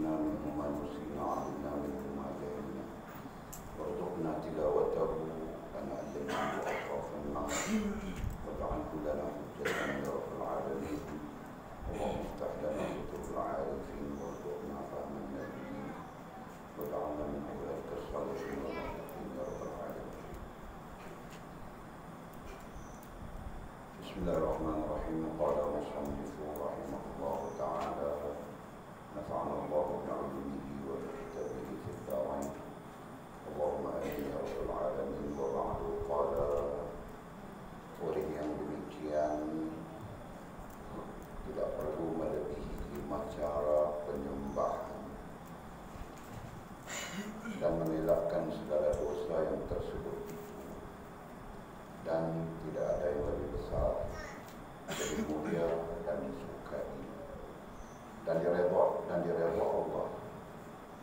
علمنا منه ما نسينا علمنا منه ما جهلنا وارزقنا تلاوته أناء الليل وأطراف النهار واجعله لنا حجة يا رب العالمين. اللهم افتح لنا كتب العارفين وارزقنا فهم النبيين واجعلنا من عبادك الصالحين والمتقين يا رب العالمين. بسم الله الرحمن الرحيم. قال المصنف رحمه الله تعالى نفعنا الله بعلومه وبكتابه في الدارين اللهم آمين يا رب العالمين. وبعد قال oleh yang demikian tidak perlu melebihi cara penyembahan dan mengelakkan segala dosa yang tersebut dan tidak ada yang lebih besar, lebih mulia dan disukai dan diredha Allah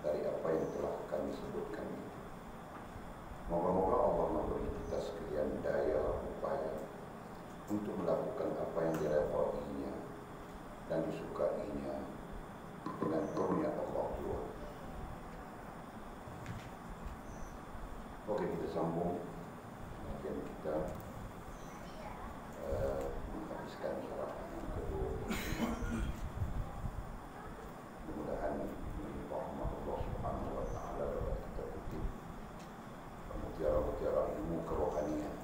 dari apa yang telah kami sebutkan ini. Moga-moga Allah memberi kita sekalian daya upaya untuk melakukan apa yang diredainya dan disukainya dengan karunia Allah Tuhan. Oke, kita sambung. Kemudian kita menghabiskan syarahan yang kedua. Mudah-mudahan rahmat Allah Subhanahu wa taala dapat kita kutip mutiara-mutiara ilmu kerohanian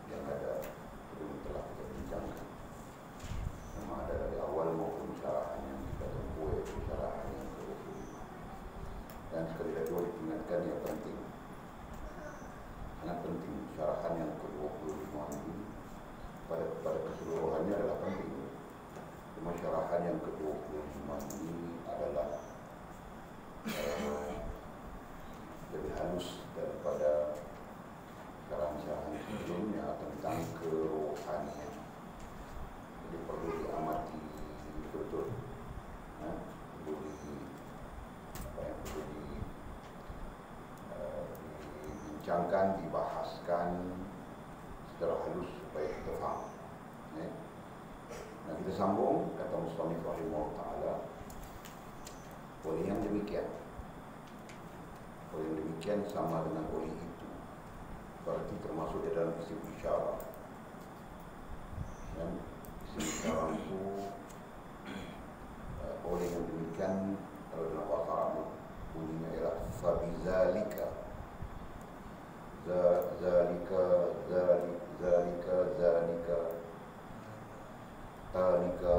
yang ada belum telah kita bincangkan. Sama ada dari awal maupun syarahan yang kita tempuh, yaitu syarahan yang ke-25. Dan sekali lagi diingatkan yang penting, sangat penting, syarahan yang ke-25 ini pada keseluruhannya adalah penting. Cuma syarahan yang ke-25 ini adalah lebih halus daripada syarahan-syarahan sebelumnya tentang kerohanian. Jadi perlu diamati betul-betul, perlu dibincangkan, dibahaskan secara halus supaya kita faham. Nah, kita sambung kata Musannif rahimahullah taala. Oleh yang demikian sama dengan oleh itu, berarti termasuk di dalam isim isyarah. Dan isim isyarah itu oleh yang demikian kalau dalam bahasa Arab bunyinya ialah fabizalika, zalika, tanika,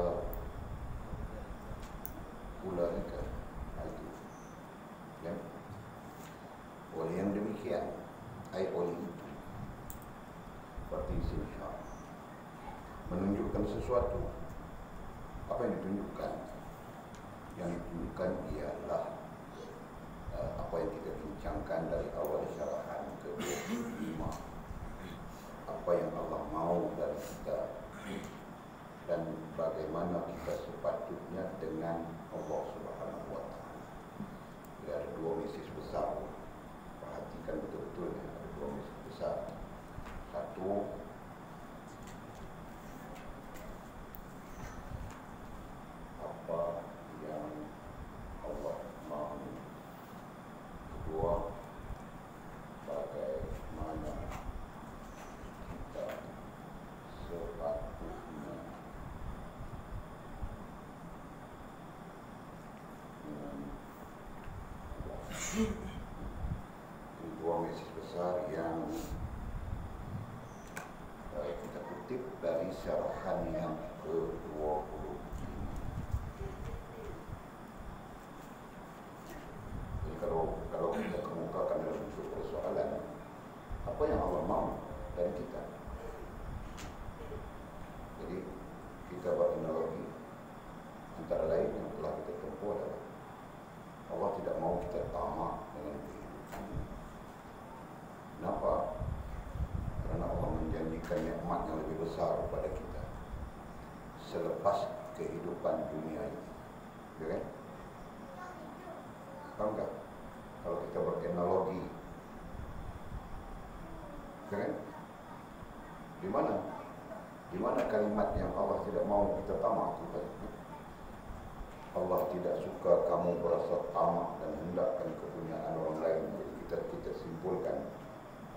ulaika. Itu ya. Oleh yang demikian, oleh itu, berarti isim isyarah menunjukkan sesuatu. Apa yang ditunjukkan? Yang ditunjukkan ialah apa yang kita bincangkan dari awal syarahan ke-25. Apa yang Allah mau dari kita dan bagaimana kita sepatutnya dengan Allah Subhanahu wa taala. Jadi ada dua message besar. Perhatikan betul-betul ya, ada dua message besar. Satu, apa yang Allah mau. Kedua, bagaimana kita sepatutnya dengan Allah. Ini dua message besar yang kita kutip dari syarahan yang ke-25. Jadi kalau kita kemukakan dalam bentuk persoalan, apa yang Allah mau dari kita? Jadi kita buat analogi antara lain yang telah kita tempuh adalah Allah tidak mau kita tamak dengan kehidupan. Kenapa? Karena Allah menjanjikan nikmat yang lebih besar kepada kita selepas kehidupan dunia ini. Ya kan? Faham tak? Kalau kita beranalogi, ya kan? Di mana kalimat yang Allah tidak mau kita tamak itu? Allah Allah tidak suka kamu berasa tamak dan hendakkan kepunyaan orang lain. Jadi kita simpulkan,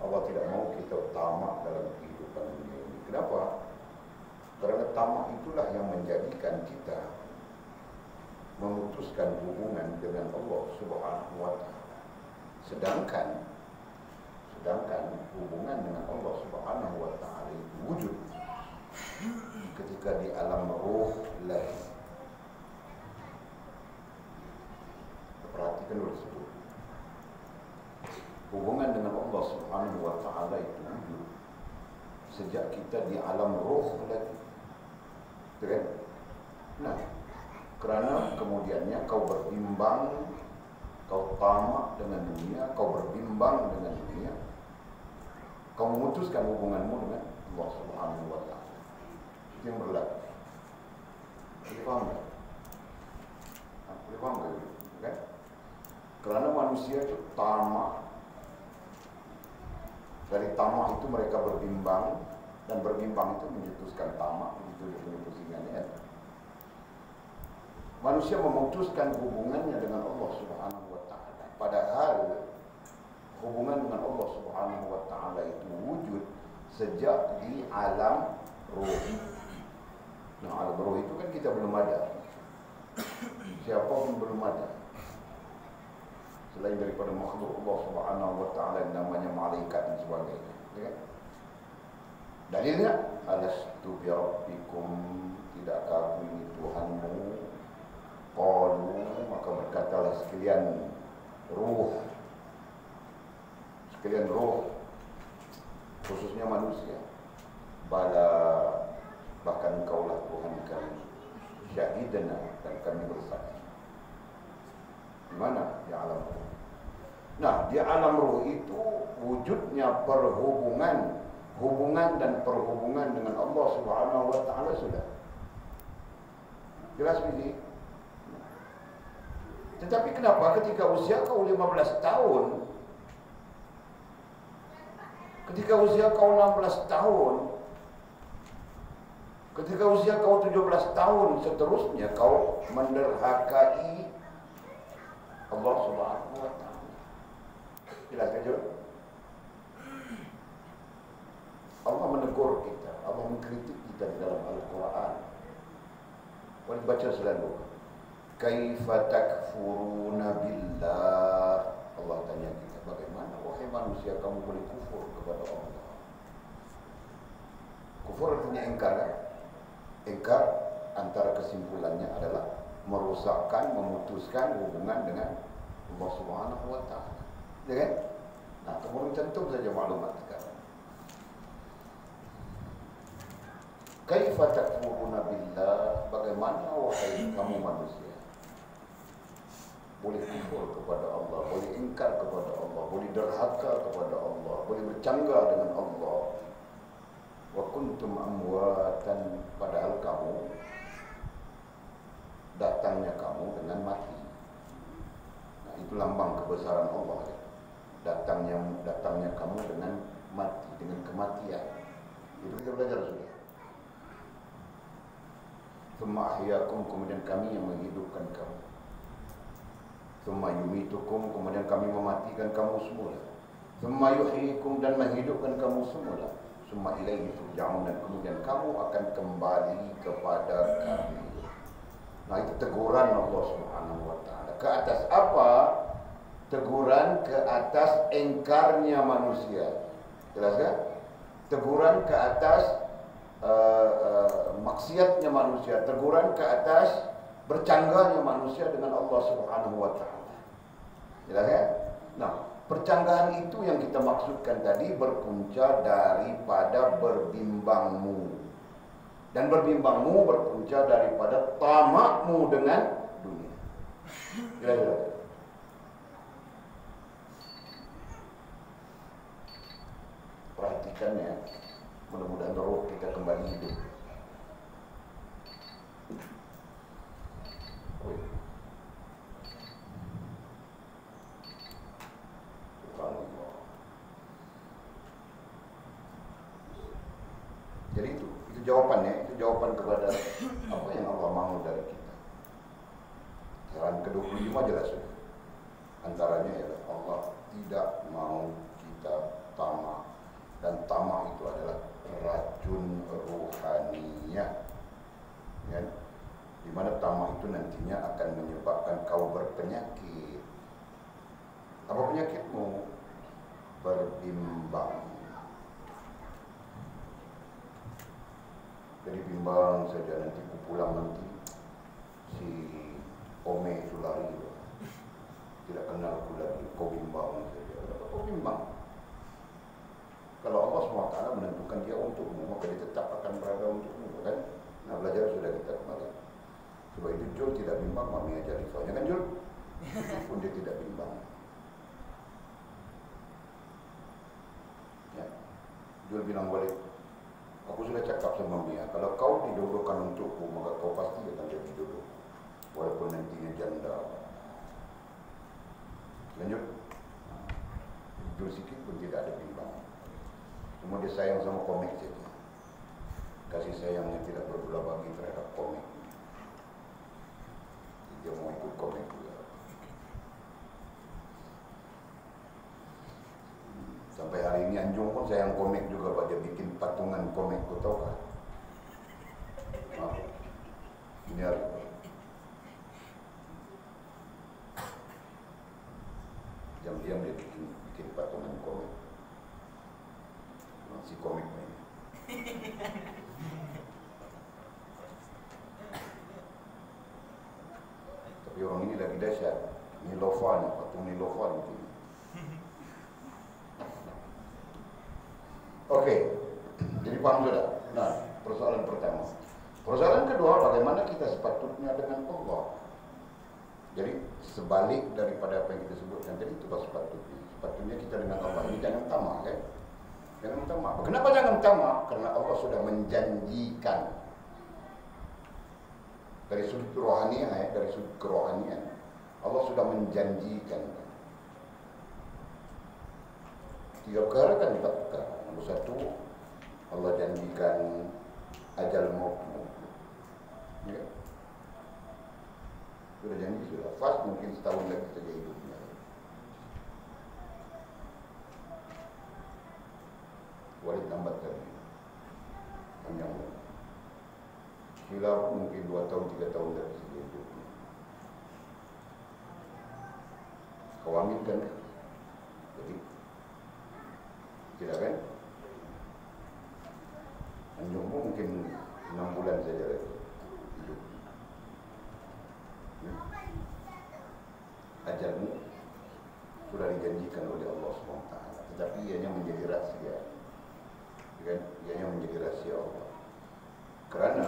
Allah tidak mau kita tamak dalam kehidupan dunia ini. Kenapa? Karena tamak itulah yang menjadikan kita memutuskan hubungan dengan Allah Subhanahu wa Ta'ala. Sedangkan hubungan dengan Allah Subhanahu wa Ta'ala itu wujud ketika di alam ruh lahi. Perhatikan dulu sebut. Hubungan dengan Allah Subhanahu wa Ta'ala itu wujud sejak kita di alam ruh lagi. Kan? Nah, kerana kemudiannya kau berbimbang, kau tamak dengan dunia, kau berbimbang dengan dunia, kau memutuskan hubunganmu dengan Allah Subhanahu wa Ta'ala. Itu yang berlaku. Boleh faham tak? Boleh faham tak? Kan? Kerana manusia itu tamak. Dari tamak itu mereka berbimbang, dan berbimbang itu mencetuskan tamak. Itu punya pusingannya. Manusia memutuskan hubungannya dengan Allah Subhanahu wa Ta'ala. Padahal hubungan dengan Allah Subhanahu wa Ta'ala itu wujud sejak di alam ruh. Nah, alam ruh itu kan kita belum ada. Siapa pun belum ada. Selain daripada makhluk Allah Subhanahu wa Ta'ala yang namanya malaikat dan sebagainya. Ya? Dalilnya, alastu bi rabbikum, tidakkah aku ini Tuhanmu? Qalu, maka berkatalah sekalian ruh, khususnya manusia, bala, bahkan engkaulah Tuhan kami, syahidana, dan kami bersaksi. Di mana? Di alam ruh. Nah, di alam ruh itu wujudnya hubungan dan perhubungan dengan Allah Subhanahu wa Ta'ala sudah jelas begini. Tetapi kenapa ketika usia kau 15 tahun, ketika usia kau 16 tahun, ketika usia kau 17 tahun seterusnya kau menderhakai Allah Subhanahu wa Ta'ala? Jelas kan? Allah menegur kita, Allah mengkritik kita di dalam Al-Quran. Boleh baca selalu. Kaifa takfuruna billah. Allah tanya kita, bagaimana wahai manusia kamu boleh kufur kepada Allah? Kufur artinya ingkar kan? Ingkar antara kesimpulannya adalah merusakkan, memutuskan hubungan dengan Allah Subhanahu wa Ta'ala. Ya kan? Nah, kemudian cantum saja maklumat sekarang. Kaifa takfuruna billah, bagaimana wahai kamu manusia boleh kufur kepada Allah, boleh ingkar kepada Allah, boleh derhaka kepada Allah, boleh bercanggah dengan Allah. Wa kuntum amwatan, padahal kamu datangnya kamu dengan mati. Nah, itu lambang kebesaran Allah. Datangnya kamu dengan mati, dengan kematian. Itu kita belajar sudah. Tsumma ahyakum, kemudian kami yang menghidupkan kamu. Tsumma yumitukum, kemudian kami mematikan kamu semula. Tsumma yuhyikum, dan menghidupkan kamu semula. Tsumma ilaihi turja'un, dan kemudian kamu akan kembali kepada kami. Nah, itu teguran Allah Subhanahu wa Ta'ala. Ke atas apa? Teguran ke atas engkarnya manusia. Jelas kan? Teguran ke atas maksiatnya manusia, teguran ke atas bercanggahnya manusia dengan Allah Subhanahu wa Ta'ala. Jelas kan? Nah, percanggahan itu yang kita maksudkan tadi berpunca daripada berbimbangmu. Dan berbimbangmu berpunca daripada tamakmu dengan dunia. Jelas. Perhatikan ya. Mudah-mudahan roh kita kembali hidup. Jadi itu jawabannya, itu jawaban kepada apa yang Allah mahu dari kita. ke-25 jelas. Antaranya ialah Allah tidak mau kita tamak, dan tamak itu adalah racun rohaninya, ya? Di mana tamak itu nantinya akan menyebabkan kau berpenyakit. Apa penyakitmu? Berbimbang. Jadi bimbang saja, nanti ku pulang nanti si Ome itu lari, tidak kenal aku lagi, kau bimbang saja. Kenapa kau bimbang? Kalau Allah SWT menentukan dia untukmu, maka dia tetap akan berada untukmu, kan? Nah, belajar sudah kita kemarin. Sebab itu Jul tidak bimbang, mami ajari kau. Jangan Jul, pun dia tidak bimbang. Ya. Jul bilang balik, aku sudah cakap sama Mia, kalau kau dijodohkan untukku, maka kau pasti akan jadi jodoh, walaupun nantinya janda. Lanjut. Jul sikit pun tidak ada bimbang. Cuma dia sayang sama komik saja. Kasih sayangnya tidak berbelah bagi terhadap komik. Dia mau ikut komik juga. Sampai hari ini Anjung pun sayang komik juga, Pak. Dia bikin patungan komik, kau tahu kan? Maaf. Ini hari diam-diam dia bikin patungan komik. Si komik ini. Tapi orang ini lagi dahsyat. Nilofa ni, patung Nilofa ni. Okey, jadi paham sudah? Nah, persoalan pertama. Persoalan kedua, bagaimana kita sepatutnya dengan Allah. Jadi sebalik daripada apa yang kita sebutkan tadi, itu sepatutnya. Sepatutnya kita dengan Allah ini jangan tamak, kan? Jangan tamak. Kenapa jangan tamak? Karena Allah sudah menjanjikan dari sudut rohaniah, dari sudut kerohanian, Allah sudah menjanjikan 3 perkara kan, 4 perkara. Nombor 1, Allah janjikan ajal mautmu. Ya. Sudah janji, sudah fast, mungkin setahun lagi saja hidupnya. Walid lambat lagi, panjang lagi. Hilaf mungkin 2 tahun, 3 tahun lagi saja hidupnya. Kau amin kan? Jadi tidak kan? Anjungmu mungkin 6 bulan saja lagi hidup. Ajalmu sudah dijanjikan oleh Allah SWT, tetapi ianya menjadi rahasia, kan? Ianya menjadi rahasia Allah. Kerana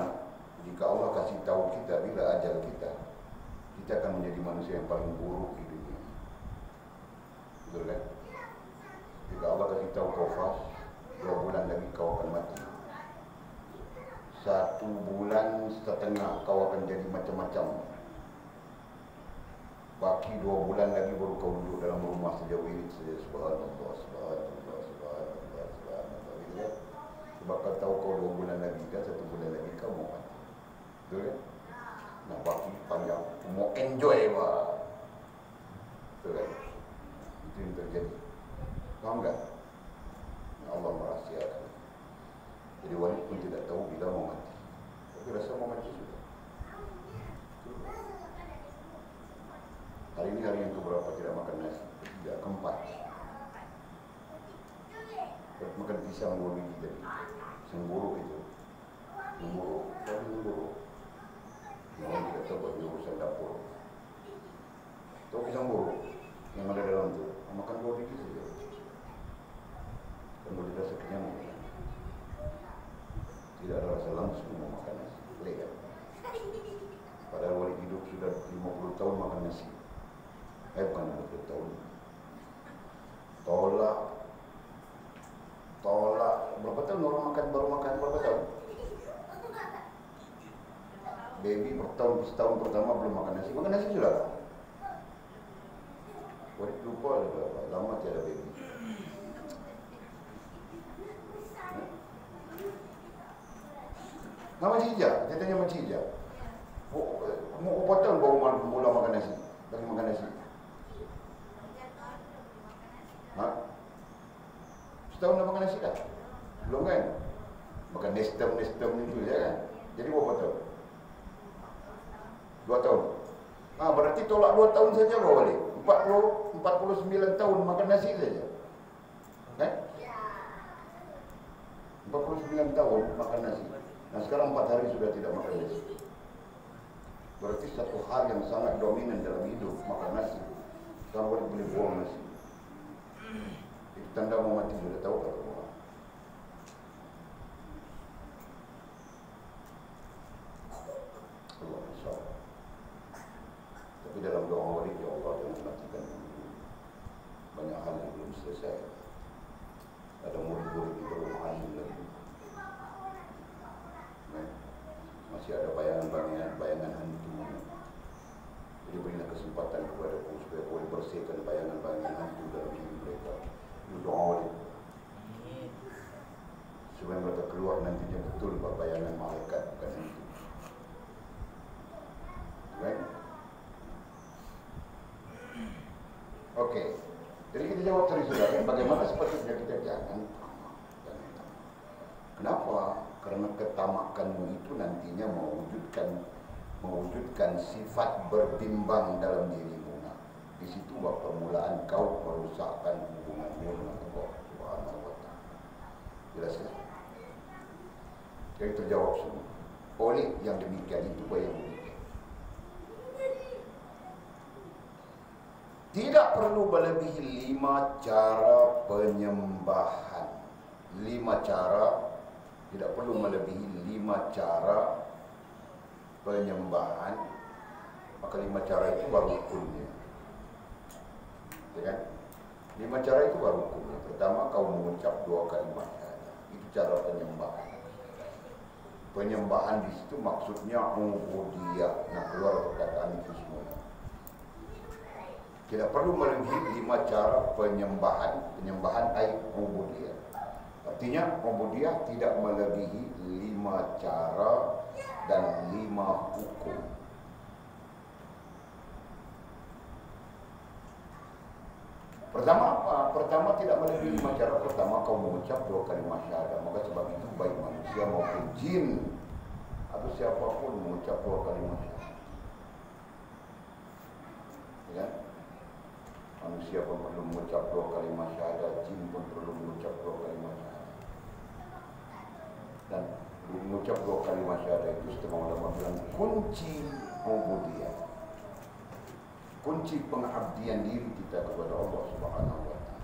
jika Allah kasih tahu kita bila ajal kita, kita akan menjadi manusia yang paling buruk di dunia. Betul kan? Jika Allah kasih tahu kau fas, 2 bulan lagi kau akan mati, 1 bulan setengah kau akan jadi macam-macam, baki 2 bulan lagi baru kau duduk dalam rumah saja wirid saja, subhanallah, subhanallah, subhanallah, subhanallah, gitu kan? Sebab kau tahu kau 2 bulan lagi kan, 1 bulan lagi kau mau mati. Betul kan? Nah, baki panjang, mau enjoy pak. Betul kan? Itu yang terjadi. Faham tak? Allah merahsiakan. Jadi Walid pun tidak tahu bila mau mati, tapi rasa mau mati sudah. Hari ini hari yang keberapa tidak makan nasi? Tidak, keempat. Makan pisang 2 biji tadi. Pisang buruk itu. Pisang buruk. Pisang buruk. Orang tidak tahu buat urusan dapur. Tahu pisang buruk yang ada dalam tu, makan 2 biji saja. Kan boleh rasa kenyang. Tidak ada rasa langsung mau makan nasi. Boleh kan? Padahal Walid hidup sudah 50 tahun makan nasi. Bukan 50 tahun. Tolak. Berapa tahun orang baru makan berapa tahun? Baby setahun pertama belum makan nasi. Makan nasi sudah. Walid lupa berapa lama tiada baby. Nama Cija, dia tanya sama Cija. Mau berapa tahun baru mula makan nasi? Setahun dah makan nasi dah? Belum kan? Makan nestem itu ya kan? Jadi berapa tahun? 2 tahun. Berarti tolak 2 tahun saja bawa balik. 49 tahun makan nasi saja. Kan? 49 tahun makan nasi. Nah sekarang 4 hari sudah tidak makan nasi. Berarti satu hal yang sangat dominan dalam hidup, makan nasi. Sekarang boleh buang nasi. Itu tanda mau mati, sudah tahu kata orang. Allah insyaAllah. Tapi dalam doa Maulid, ya Allah jangan matikan dulu. Banyak hal yang belum selesai. Ada murid-murid di belum alim lagi. Masih ada bayangan hantu. Jadi berilah kesempatan kepada aku supaya boleh bersihkan bayangan hantu dalam diri mereka. Itu doa Maulid. Supaya mereka keluar nantinya betul bayangan malaikat, bukan hantu. Right? Oke. Jadi kita jawab tadi sudah kan, bagaimana sepatutnya kita jangan tamak. Kenapa? Karena ketamakanmu itu nantinya mewujudkan sifat berbimbang dalam dirimu. Nah, di situ permulaan kau merusakkan hubunganmu dengan Allah Subhanahu wa Ta'ala. Jelas kan? Jadi terjawab semua. Oleh yang demikian itu bayang demikian. Tidak perlu melebihi 5 cara penyembahan. 5 cara, tidak perlu melebihi 5 cara penyembahan. Maka 5 cara itu baru rukunnya. Ya kan? 5 cara itu baru rukunnya. Pertama, kau mengucap 2 kalimat syahadat. Itu cara penyembahan. Penyembahan di situ maksudnya ubudiyah. Nah, keluar perkataan itu semua. Tidak perlu melebihi 5 cara penyembahan. Penyembahan ay ubudiyah. Artinya ubudiyah tidak melebihi 5 cara dan 5 hukum. Pertama apa? Pertama tidak melebihi 5 cara. Pertama kau mengucap 2 kalimat syahadat. Maka sebab itu baik manusia maupun jin atau siapapun mengucap 2 kalimat syahadat. Ya? Manusia pun perlu mengucap 2 kalimat syahadat, jin pun perlu mengucap 2 kalimat syahadat. Dan mengucap 2 kalimat syahadat itu setengah ulama bilang kunci ubudiyah. Kunci pengabdian diri kita kepada Allah Subhanahu wa Ta'ala.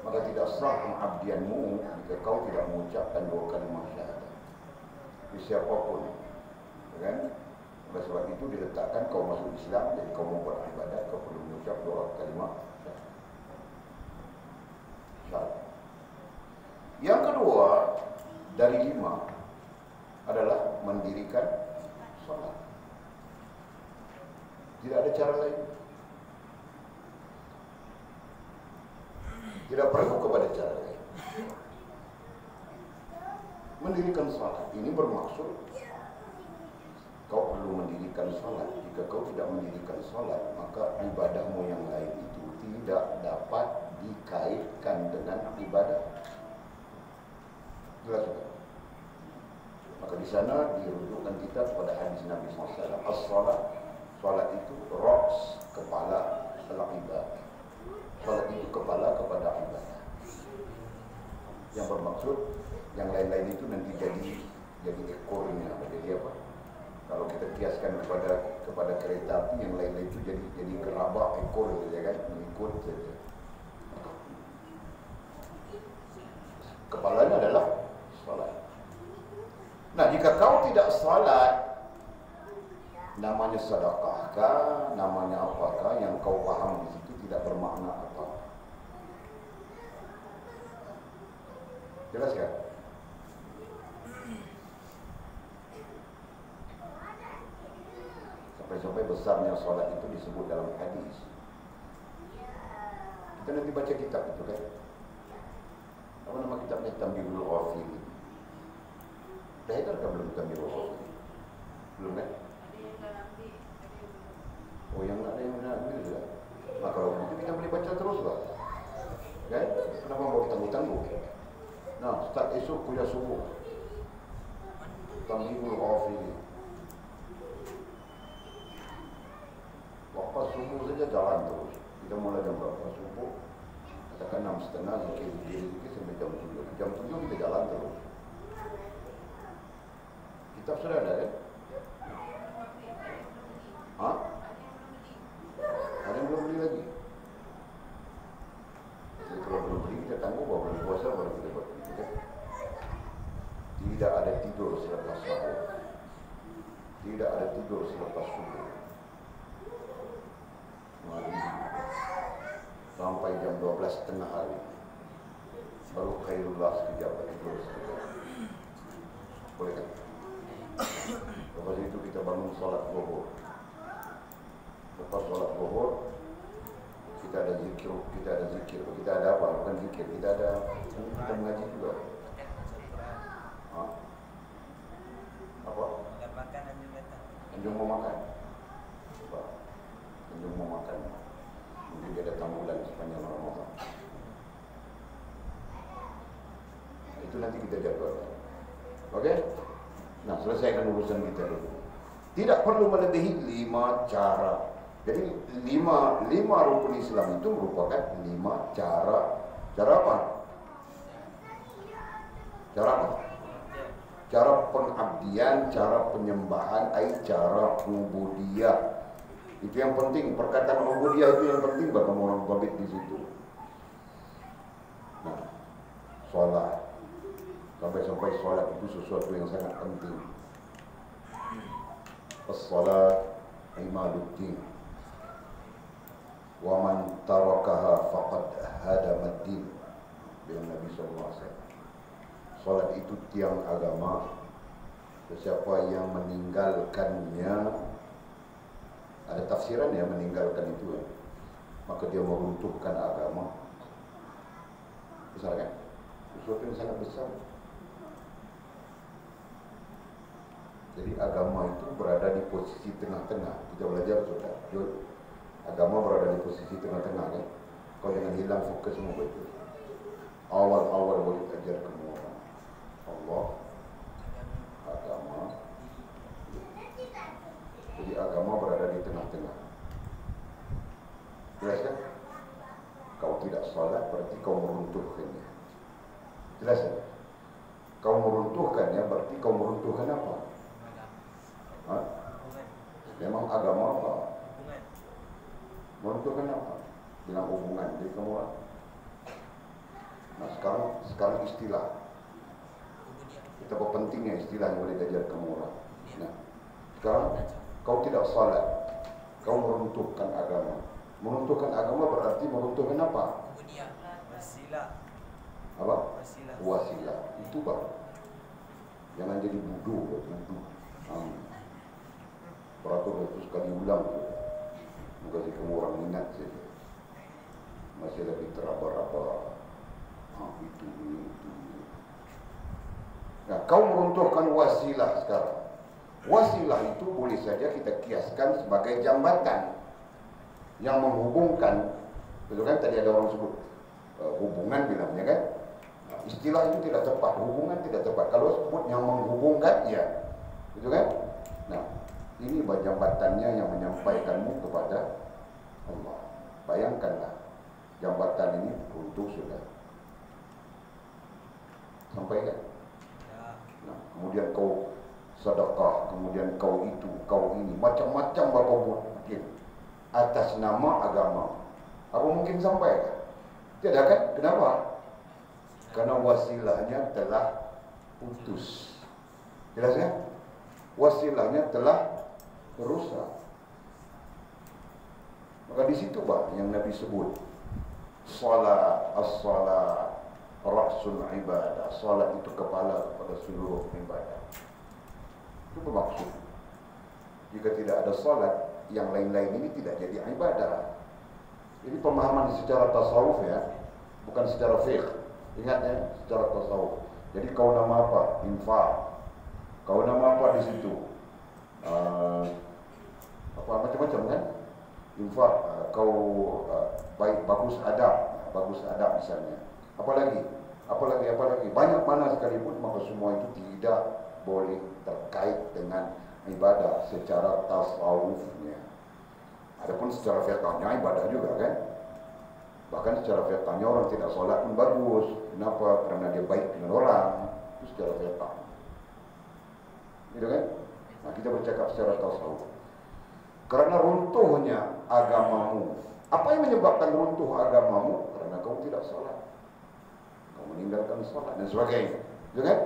Maka tidak sah pengabdianmu jika kau tidak mengucapkan 2 kalimat syahadat. Siapapun, kan? Oleh sebab itu diletakkan kau masuk Islam, jadi kau mau beribadat, kau perlu mengucap 2 kalimat syahadat. Yang kedua dari 5 adalah mendirikan sholat. Tidak ada cara lain. Tidak perlu kepada cara lain. Mendirikan sholat ini bermaksud kau perlu mendirikan sholat. Jika kau tidak mendirikan sholat, maka ibadahmu yang lain itu tidak dapat dikaitkan dengan ibadah. Jelas sudah. Maka di sana dirujukkan kita kepada hadis Nabi SAW. As-salat, salat itu ra's, kepala dalam ibadah. Salat itu kepala kepada ibadah. Yang bermaksud yang lain-lain itu nanti jadi ekornya. Jadi apa? Kalau kita kiaskan kepada kereta api, yang lain-lain itu jadi gerabak ekor saja kan, mengikut saja. Kepalanya adalah salat. Nah, jika kau tidak salat, namanya sedekahkah, namanya apakah yang kau paham di situ tidak bermakna apa. Jelas ya? Sampai-sampai besarnya solat itu disebut dalam hadis. Kita nanti baca kitab itu kan. Apa nama kitabnya? Tanbihul Ghafilin. Dah edarkah belum Tanbihul Ghafilin? Belum kan? Oh, yang nak ada yang nak ambil juga. Nah, kalau begitu kita boleh baca terus lah. Kan? Kenapa mau kita tangguh-tangguh? Nah, start esok kuliah subuh. Tamhidul Ghafili. Lepas subuh saja jalan terus. Kita mulai jam berapa subuh? Katakan 6:30, zikir sampai jam 7. Jam 7 kita jalan terus. Kitab sudah ada kan? Hah? Ada yang belum beli lagi? Jadi kalau belum beli kita tangguh bahwa bulan puasa baru kita buat gitu kan? Tidak ada tidur selepas sahur. Tidak ada tidur selepas subuh. Sampai jam 12 tengah hari. Baru khairullah sekejap tidur sekejap. Boleh kan? Lepas itu kita bangun sholat zuhur. Lepas sholat zuhur kita ada zikir, kita ada apa? Bukan zikir, kita mengaji juga. Apa? Anjung mau makan. Apa? Anjung mau makan. Mungkin dia ada tambulan sepanjang Ramadan. Itu nanti kita jadwalkan. Oke? Nah, selesaikan urusan kita dulu. Tidak perlu melebihi 5 cara. Jadi 5 rukun Islam itu merupakan 5 cara. Cara apa? Cara apa? Cara pengabdian, cara penyembahan, cara ubudiyah. Itu yang penting. Perkataan ubudiyah itu yang penting bagi orang tabib di situ. Nah, sholat. Sampai sholat itu sesuatu yang sangat penting. As-salat imaduddin. Wa man tarakaha faqad hadamaddin. Dengan Nabi SAW. Salat itu tiang agama. Siapa yang meninggalkannya, ada tafsiran ya meninggalkan itu ya, maka dia meruntuhkan agama. Besar kan? Sesuatu yang sangat besar. Jadi agama itu berada di posisi tengah-tengah. Kita belajar sudah. Agama berada di posisi tengah-tengah kan. Kau jangan hilang fokus semua itu. Awal-awal boleh ajar kamu orang. Allah, agama. Jadi agama berada di tengah-tengah. Jelas kan? Kau tidak salat berarti kau meruntuhkannya. Jelas kan? Kau meruntuhkannya berarti kau meruntuhkan apa? Hah? Memang agama apa? Meruntuhkan apa? Bilang hubungan. Jadi kamu orang. Nah sekarang istilah. Betapa pentingnya istilah yang boleh diajar kamu orang. Nah, sekarang kau tidak salat, kau meruntuhkan agama. Meruntuhkan agama berarti meruntuhkan apa? Wasilah. Apa? Wasilah. Itu baru. Jangan jadi bodoh. Beratur itu sekali ulang. Bukan si kamu orang ingat saja. Masih lagi teraba-raba. Itu. Nah, kau meruntuhkan wasilah sekarang. Wasilah itu boleh saja kita kiaskan sebagai jambatan yang menghubungkan. Betul kan? Tadi ada orang sebut hubungan bilangnya kan? Nah, istilah itu tidak tepat, hubungan tidak tepat. Kalau sebut yang menghubungkan, ya, betul kan? Nah, ini jambatannya yang menyampaikanmu kepada Allah. Bayangkanlah, jambatan ini runtuh sudah. Sampaikan. Nah, kemudian kau sedekah, kemudian kau itu, kau ini, macam-macam bapak mungkin atas nama agama. Apa mungkin sampai kan? Tidak kan? Kenapa? Karena wasilahnya telah putus. Jelas kan? Wasilahnya telah rusak. Maka di situ Pak yang Nabi sebut salat, as-salat ra'sul ibadah. Salat itu kepala kepada seluruh ibadah. Itu bermaksud jika tidak ada salat, yang lain-lain ini tidak jadi ibadah. Jadi pemahaman secara tasawuf ya, bukan secara fiqh. Ingat ya, secara tasawuf. Jadi kau nama apa? Infak. Kau nama apa di situ? Apa macam-macam kan? Infak. Kau baik bagus adab. bagus adab misalnya. Apalagi banyak mana sekalipun, maka semua itu tidak boleh terkait dengan ibadah secara tasawufnya. Adapun secara fiqhnya ibadah juga kan. Bahkan secara fiqhnya orang tidak sholat pun bagus. Kenapa? Karena dia baik dengan orang. Itu secara fiqh. Gitu kan? Nah, kita bercakap secara tasawuf. Karena runtuhnya agamamu. Apa yang menyebabkan runtuh agamamu? Karena kau tidak sholat, kau meninggalkan sholat dan sebagainya. Gitu kan?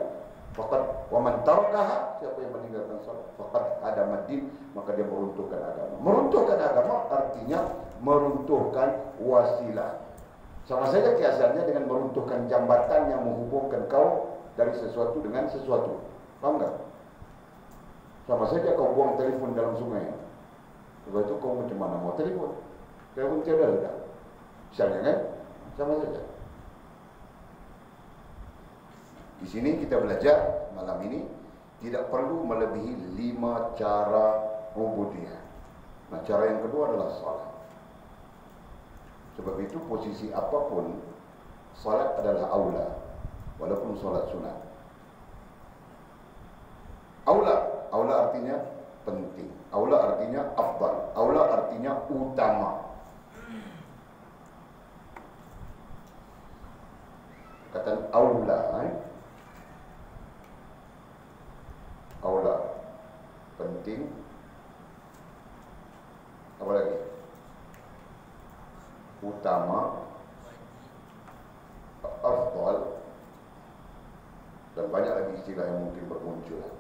Faqad wa man tarakaha, siapa yang meninggalkan sholat, faqad hadama din, maka dia meruntuhkan agama. Meruntuhkan agama artinya meruntuhkan wasilah. Sama saja kiasannya dengan meruntuhkan jambatan yang menghubungkan kau dari sesuatu dengan sesuatu. Paham tak? Sama saja kau buang telefon dalam sungai. Sebab itu kau macam mana mau telefon? Telefon tiada sudah. Misalnya kan? Sama saja. Di sini kita belajar malam ini tidak perlu melebihi 5 cara ubudiyah. Nah, cara yang kedua adalah salat. Sebab itu posisi apapun, salat adalah aula, walaupun salat sunat. Aula artinya penting. Aula artinya afdal. Aula artinya utama. Kata aula, aula penting. Apa lagi? Utama, afdal, dan banyak lagi istilah yang mungkin bermunculan.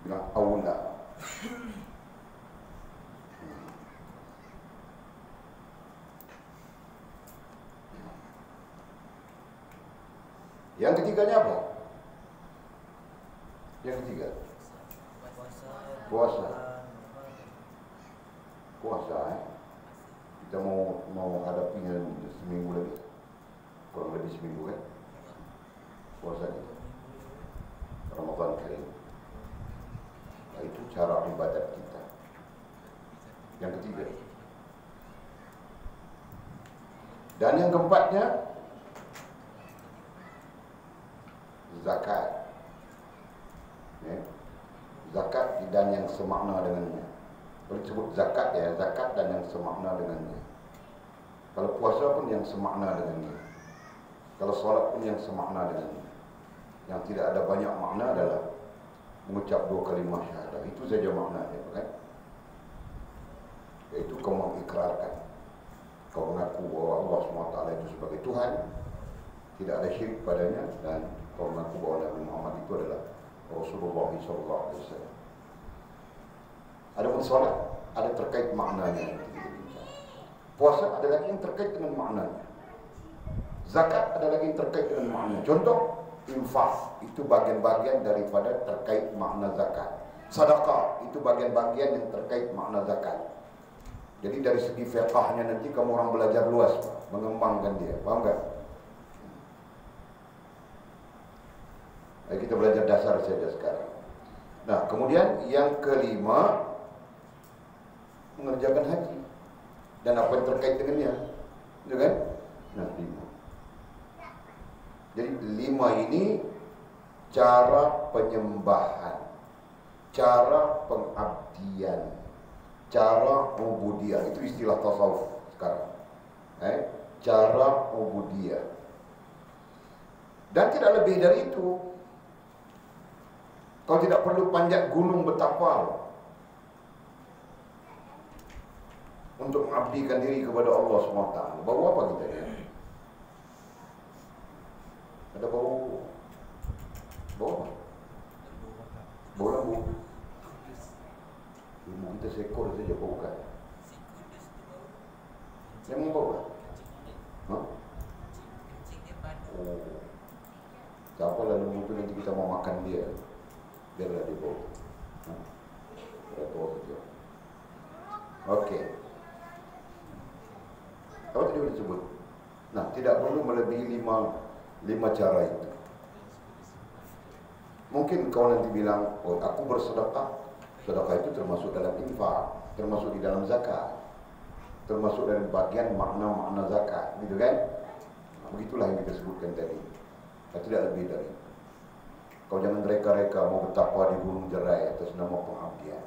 Bilang aula. Yang ketiganya apa? Yang ketiga, puasa. Kita mau hadapinya seminggu lagi, kurang lebih seminggu kan? Puasa kita, Ramadan Karim. Nah, itu cara ibadat kita. Yang ketiga. Dan yang keempatnya, zakat. Zakat dan yang semakna dengannya. Boleh disebut zakat ya, zakat dan yang semakna dengannya. Kalau puasa pun yang semakna dengannya. Kalau solat pun yang semakna dengannya. Yang tidak ada banyak makna adalah mengucap 2 kalimah syahadah. Itu saja maknanya, kan? Yaitu kau mengikrarkan, kau mengaku bahwa Allah SWT itu sebagai Tuhan, tidak ada syirik padanya, dan kau mengaku bahwa Nabi Muhammad itu adalah Rasulullah SAW. Adapun solat ada terkait maknanya. Puasa ada lagi yang terkait dengan maknanya. Zakat ada lagi yang terkait dengan maknanya. Contoh, infak itu bagian-bagian daripada terkait makna zakat. Sedekah itu bagian-bagian yang terkait makna zakat. Jadi dari segi fiqahnya nanti kamu orang belajar luas, mengembangkan dia. Paham tak? Kita belajar dasar saja sekarang. Nah, kemudian yang kelima, mengerjakan haji dan apa yang terkait dengannya, ya kan? Nah, 5. Jadi 5 ini cara penyembahan, cara pengabdian, cara ubudiyah. Itu istilah tasawuf sekarang. Cara ubudiyah. Dan tidak lebih dari itu. Kau tidak perlu panjat gunung betapal untuk mengabdikan diri kepada Allah SWT. Bau apa kita ya? Ada bau apa? Bau lambu. Ilmu kita seekor saja bau kan? Yang mau bau kan? Oh. Siapa lah lambu itu nanti kita mau makan dia, biarlah dia bau. Bau saja. Okey. Apa tadi boleh sebut? Nah, tidak perlu melebihi 5 cara itu. Mungkin kau nanti bilang, oh aku bersedekah. Sedekah itu termasuk dalam infak, termasuk di dalam zakat. termasuk dari bagian makna-makna zakat, gitu kan? Nah, begitulah yang kita sebutkan tadi. Tidak lebih dari itu. Kau jangan reka-reka mau betapa di Gunung Jerai atas nama pengabdian.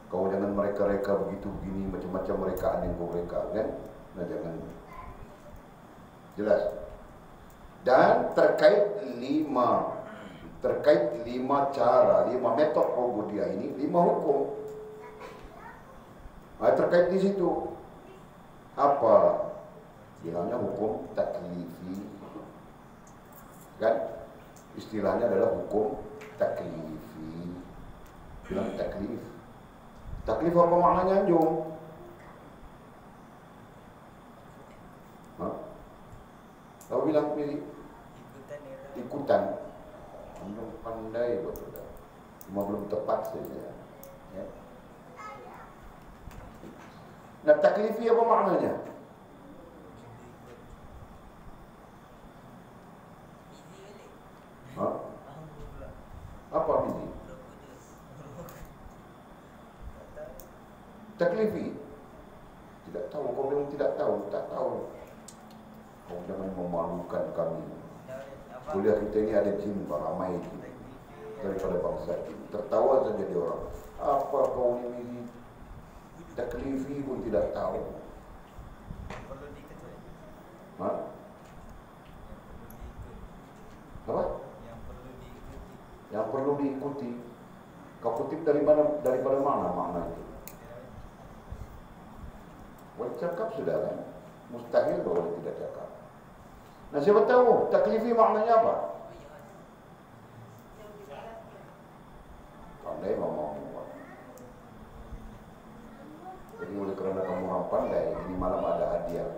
Kau jangan mereka-reka begitu begini, macam-macam rekaan yang kau reka, kan? Nah, jangan. Jelas. Dan terkait lima cara, 5 metode ubudiyah ini, 5 hukum. Nah, terkait di situ apa? Bilangnya hukum taklifi, kan? Istilahnya adalah hukum taklifi. Bilang taklif. Taklif apa maknanya, Anjung? Kau bilang pilih ikutan. Anjung pandai betul dah. Cuma belum tepat saja. Ya. Nah, taklifi apa maknanya? Apa ini? Taklifi. Tidak tahu, kau bilang tidak tahu, tak tahu. Kau jangan memalukan kami. Kuliah kita ini ada jin, ramai jin daripada bangsa jin. Tertawa saja dia orang. Apa kau ini? Taklifi pun tidak tahu. Perlu diikuti. Ha? Apa? Yang perlu diikuti. Kau kutip dari mana? Daripada mana makna itu? Boleh cakap sudah kan? Mustahil boleh tidak cakap. Nah, siapa tahu taklifi maknanya apa? Pandai ngomong. Jadi oleh kerana kamu orang pandai, ini malam ada hadiah.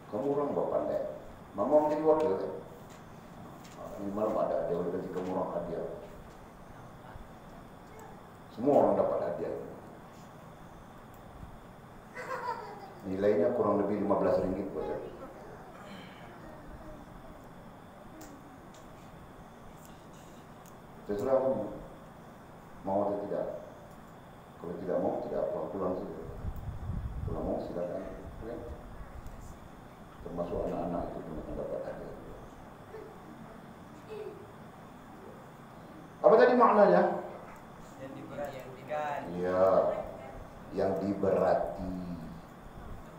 Kamu orang bawa pandai. Mama menjadi wakil kan? Ini malam ada hadiah, oleh kasih kamu orang hadiah. Semua orang dapat hadiah. Nilainya kurang lebih RM15 buat saya. Terserah kamu mau atau tidak. Kalau tidak mau, tidak apa, pulang saja. Kalau mau silakan. Okay? Termasuk anak-anak itu pun akan dapat hadiah. Apa tadi maknanya? Yang diberatikan. Ya, yang diberati.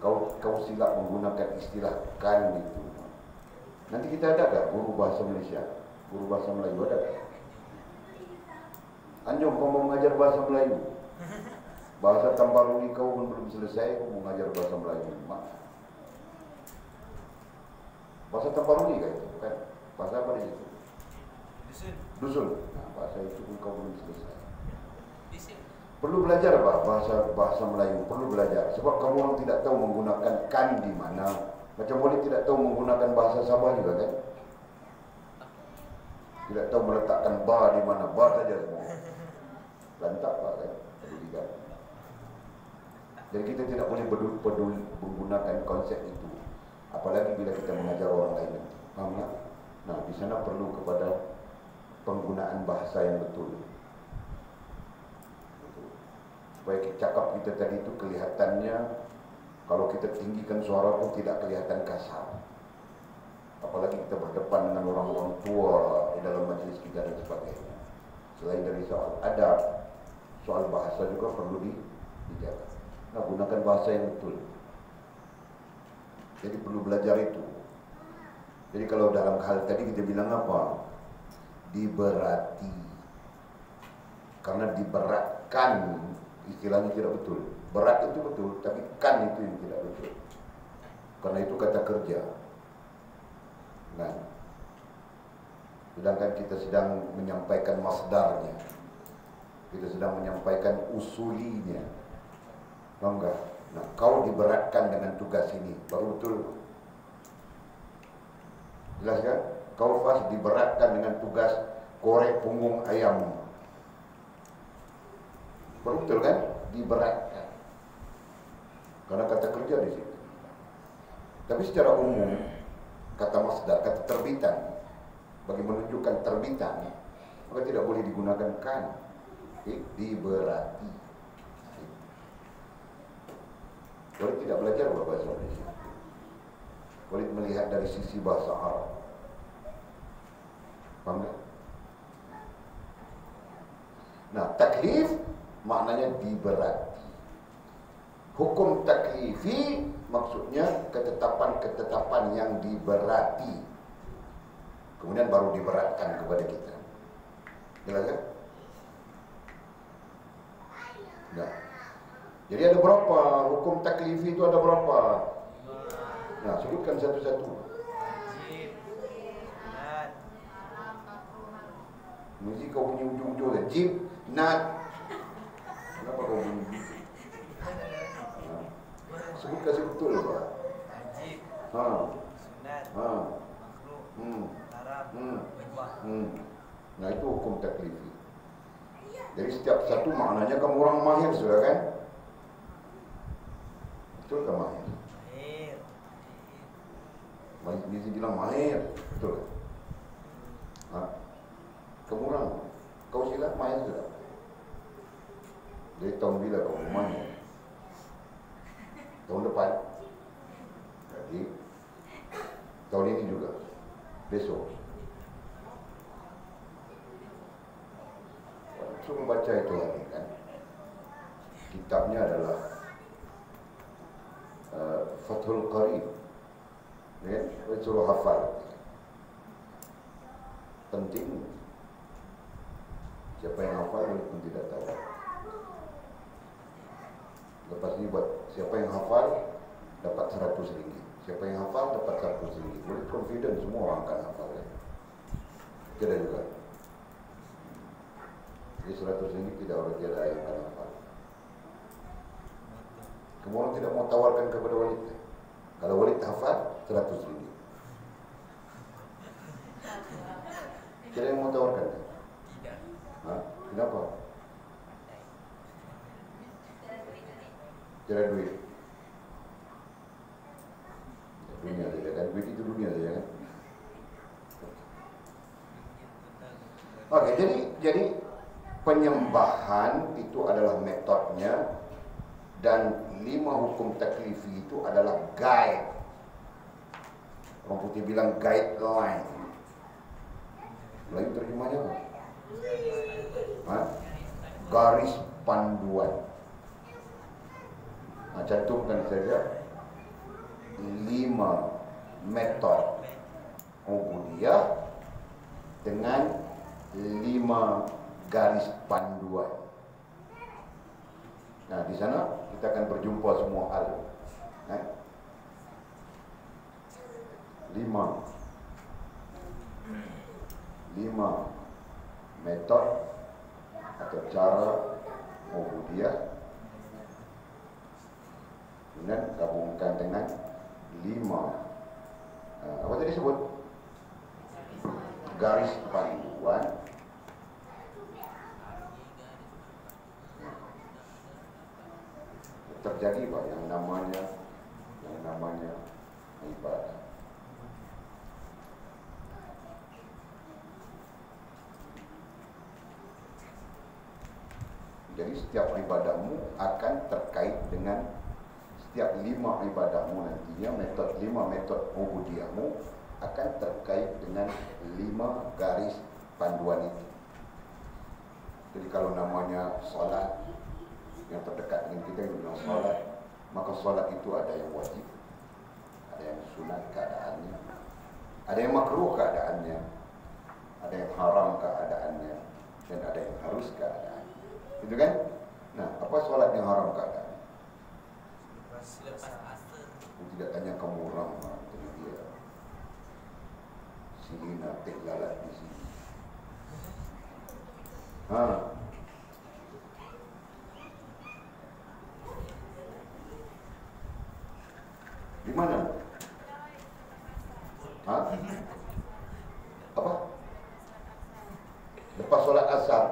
Kau silap menggunakan istilah kan itu. Nanti kita ada tak guru bahasa Malaysia? Guru bahasa Melayu ada tak? Anjung, kau mau mengajar bahasa Melayu? Bahasa Tambaruni kau pun belum selesai, kau mau mengajar bahasa Melayu? Bahasa Tambaruni kan itu? Kan? Bahasa apa di situ? Dusun. Nah, bahasa itu pun kau belum selesai. Perlu belajar bahasa Melayu, perlu belajar. Sebab kamu orang tidak tahu menggunakan kan di mana. Macam boleh tidak tahu menggunakan bahasa Sabah juga kan? Tidak tahu meletakkan ba di mana, ba saja semua. Lantak ba kan? Pendidikan. Jadi kita tidak boleh peduli menggunakan konsep itu. Apalagi bila kita mengajar orang lain nanti. Faham tak? Nah, di sana perlu kepada penggunaan bahasa yang betul. Supaya cakap kita tadi itu kelihatannya, kalau kita tinggikan suara pun tidak kelihatan kasar. Apalagi kita berdepan dengan orang-orang tua di dalam majlis kita dan sebagainya. Selain dari soal adab, soal bahasa juga perlu dijaga. Nah, gunakan bahasa yang betul. Jadi perlu belajar itu. Jadi kalau dalam hal tadi kita bilang apa? Diberati. Karena diberatkan, istilahnya tidak betul. Berat itu betul, tapi kan itu yang tidak betul. Karena itu kata kerja. Nah, sedangkan kita sedang menyampaikan masdarnya, kita sedang menyampaikan usulinya. Faham enggak? Nah, kau diberatkan dengan tugas ini, baru betul. Jelas kan? Kau pas diberatkan dengan tugas korek punggung ayam. Baru betul kan? Diberatkan. Karena kata kerja di situ. Tapi secara umum, kata masdar, kata terbitan, bagi menunjukkan terbitan, maka tidak boleh digunakan kan. Diberati. Walid tidak belajar bahasa Indonesia. Walid melihat dari sisi bahasa Arab. Faham tak? Nah, taklif maknanya diberati. Hukum taklifi maksudnya ketetapan-ketetapan yang diberati. Kemudian baru diberatkan kepada kita. Jelas kan? Nah, jadi ada berapa hukum taklifi itu, ada berapa? Nah, sebutkan satu-satu. Wajib, sunat, Mesti kau punya ujung-ujung kan? Jib, nat. Kenapa kau bunyi? Sebut kasih betul Pak. wajib, Ha. sunat, Ha. makruh, haram, Hmm. wajib. Nah, itu hukum taklifi. Jadi setiap satu maknanya kamu orang mahir sudah kan? Betul kan mahir? Air, Mahir dia bilang mahir, betul kan? Ha? Kamu orang, kau silat mahir sudah. Dari tahun bila kau mahir? Tahun depan. Jadi tahun ini juga. Besok. Suruh baca itu lagi kan. Kitabnya adalah Fathul Qarib. Ya, suruh hafal. Penting. Siapa yang hafal pun tidak tahu. Lepas ini buat siapa yang hafal dapat 100 ringgit. Siapa yang hafal dapat 100 ringgit. Boleh confident semua orang akan hafal ya. Tidak juga. Jadi 100 ringgit tidak orang tiada yang akan hafal. Kemudian tidak mau tawarkan kepada Walid. Kalau Walid hafal 100 ringgit. Tidak yang mau tawarkan. tidak. Ha? Kenapa? Tidak duit. Dunia saja kan. Duit itu dunia saja kan. Oke, jadi penyembahan itu adalah metodenya dan 5 hukum taklifi itu adalah guide. Orang putih bilang guideline. Lain terjemahnya apa? Ha? Garis panduan. Nah, cantumkan saja 5 metode ubudiyah dengan 5 garis panduan. Nah, di sana kita akan berjumpa semua hal. 5 metode atau cara ubudiyah. Kemudian gabungkan dengan 5 apa tadi sebut? Garis panduan. Terjadi Pak yang namanya ibadah. Jadi setiap ibadahmu akan terkait dengan setiap 5 ibadahmu nantinya, 5 metode ubudiyahmu akan terkait dengan 5 garis panduan itu. Jadi kalau namanya solat, yang terdekat dengan kita yang bilang solat, maka solat itu ada yang wajib, ada yang sunat keadaannya, ada yang makruh keadaannya, ada yang haram keadaannya, dan ada yang harus keadaannya. Gitu kan? Nah, apa solat yang haram keadaan? Tidak tanya kamu orang, jadi dia sini nanti lalat di sini. Ha. Di mana? Ha? Apa? Lepas solat asar.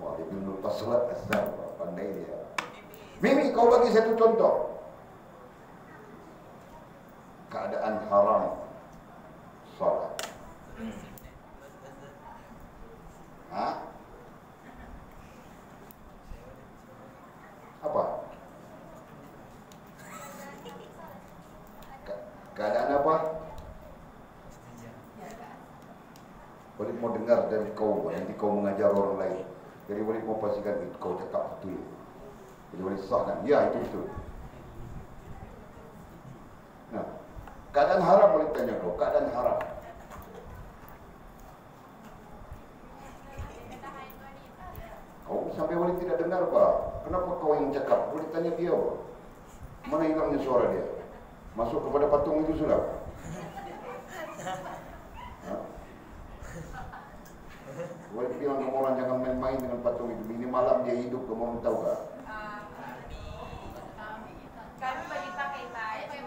Wah, dia bilang lepas solat asar. Pandai dia. Mimi, kau bagi satu contoh. Keadaan haram solat. Ha? Apa? dari kau, nanti kau mengajar orang lain. Jadi Walid mau pastikan itu kau cakap betul. Jadi Walid sahkan, ya itu betul. Nah, keadaan haram Walid tanya kau, keadaan haram. Kau sampai Walid tidak dengar Pak. Kenapa kau yang cakap? Walid tanya dia Pak. Mana hilangnya suara dia? Masuk kepada patung itu sudah. Walid bilang kamu orang jangan main-main dengan patung itu. Ini malam dia hidup, kamu orang tahu tak? Kami bagi pakai baju.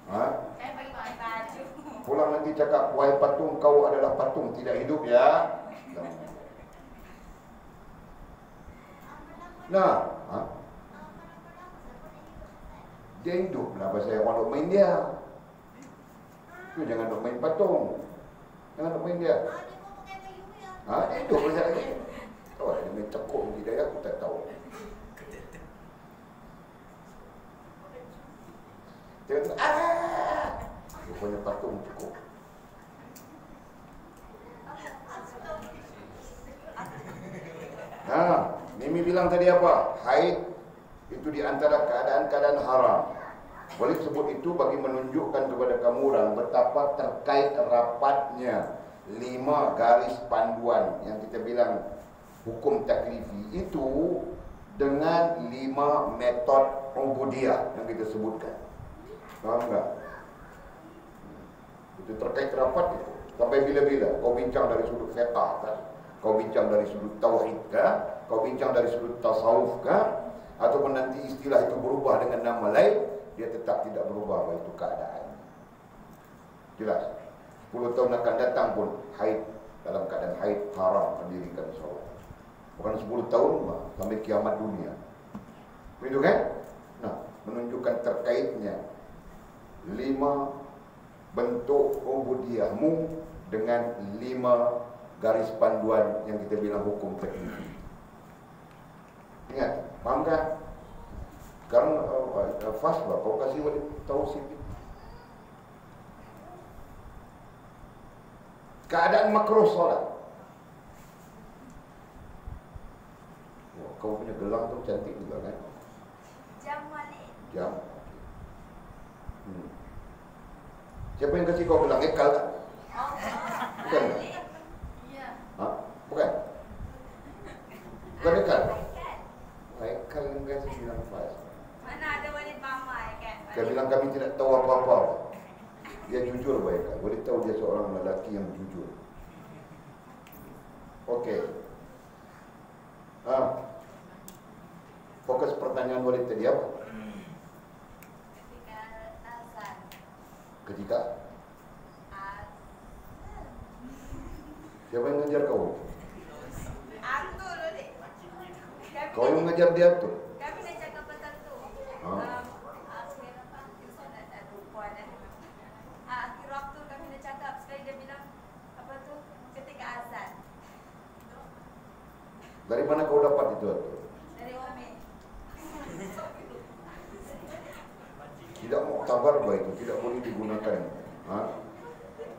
Saya bagi pakai baju. Pulang nanti cakap, wahai patung, kau adalah patung, tidak hidup ya. Nah, dia hidup lah pasal yang orang main dia. Tu jangan duk main patung. Jangan duk main dia. Dia hidup pasal lagi. Oh, dia main cekuk tidak ya, aku tak tahu. Dia kata, rupanya patung cukup. Mimi bilang tadi apa? Haid itu di antara keadaan-keadaan haram. Walid sebut itu bagi menunjukkan kepada kamu orang betapa terkait rapatnya 5 garis panduan yang kita bilang hukum taklifi itu dengan 5 metode ubudiyah yang kita sebutkan. Faham tak? Itu terkait rapat itu. Sampai bila-bila kau bincang dari sudut fiqh kan? Kau bincang dari sudut tauhid kan? Kau bincang dari sudut tasawuf kan? Ataupun nanti istilah itu berubah dengan nama lain, dia tetap tidak berubah bahwa itu keadaan. Jelas. 10 tahun akan datang pun haid, dalam keadaan haid haram mendirikan solat. Bukan 10 tahun sampai kiamat dunia. Begitu kan? Nah, menunjukkan terkaitnya 5 bentuk ubudiyahmu dengan 5 garis panduan yang kita bilang hukum taklifi. Ingat, faham kan? Sekarang fast lah, kau kasih Walid tahu sikit. Keadaan makruh solat. Wah, kau punya gelang tu cantik juga kan? Jam Walid. Jam. Siapa yang kasih kau gelang? Ekal tak? Bukan? Iya. Bukan? Bukan Ekal? Ekal yang kasih bilang pas. Mana ada Walid mama kan? Dia bilang kami tidak tahu apa-apa. Dia jujur baik. Walid tahu dia seorang lelaki yang jujur. Okey. Fokus pertanyaan Walid tadi apa? Ketika azan. Ketika? Siapa yang mengajar kau? Aku loh dek. Kau yang mengajar dia tu? Kami dah cakap pasal tu. Akhir waktu kami dah cakap, sekali dia bilang apa tu ketika azan. Dari mana kau dapat itu? Dari Umi. Tidak muktabar baik itu, tidak boleh digunakan.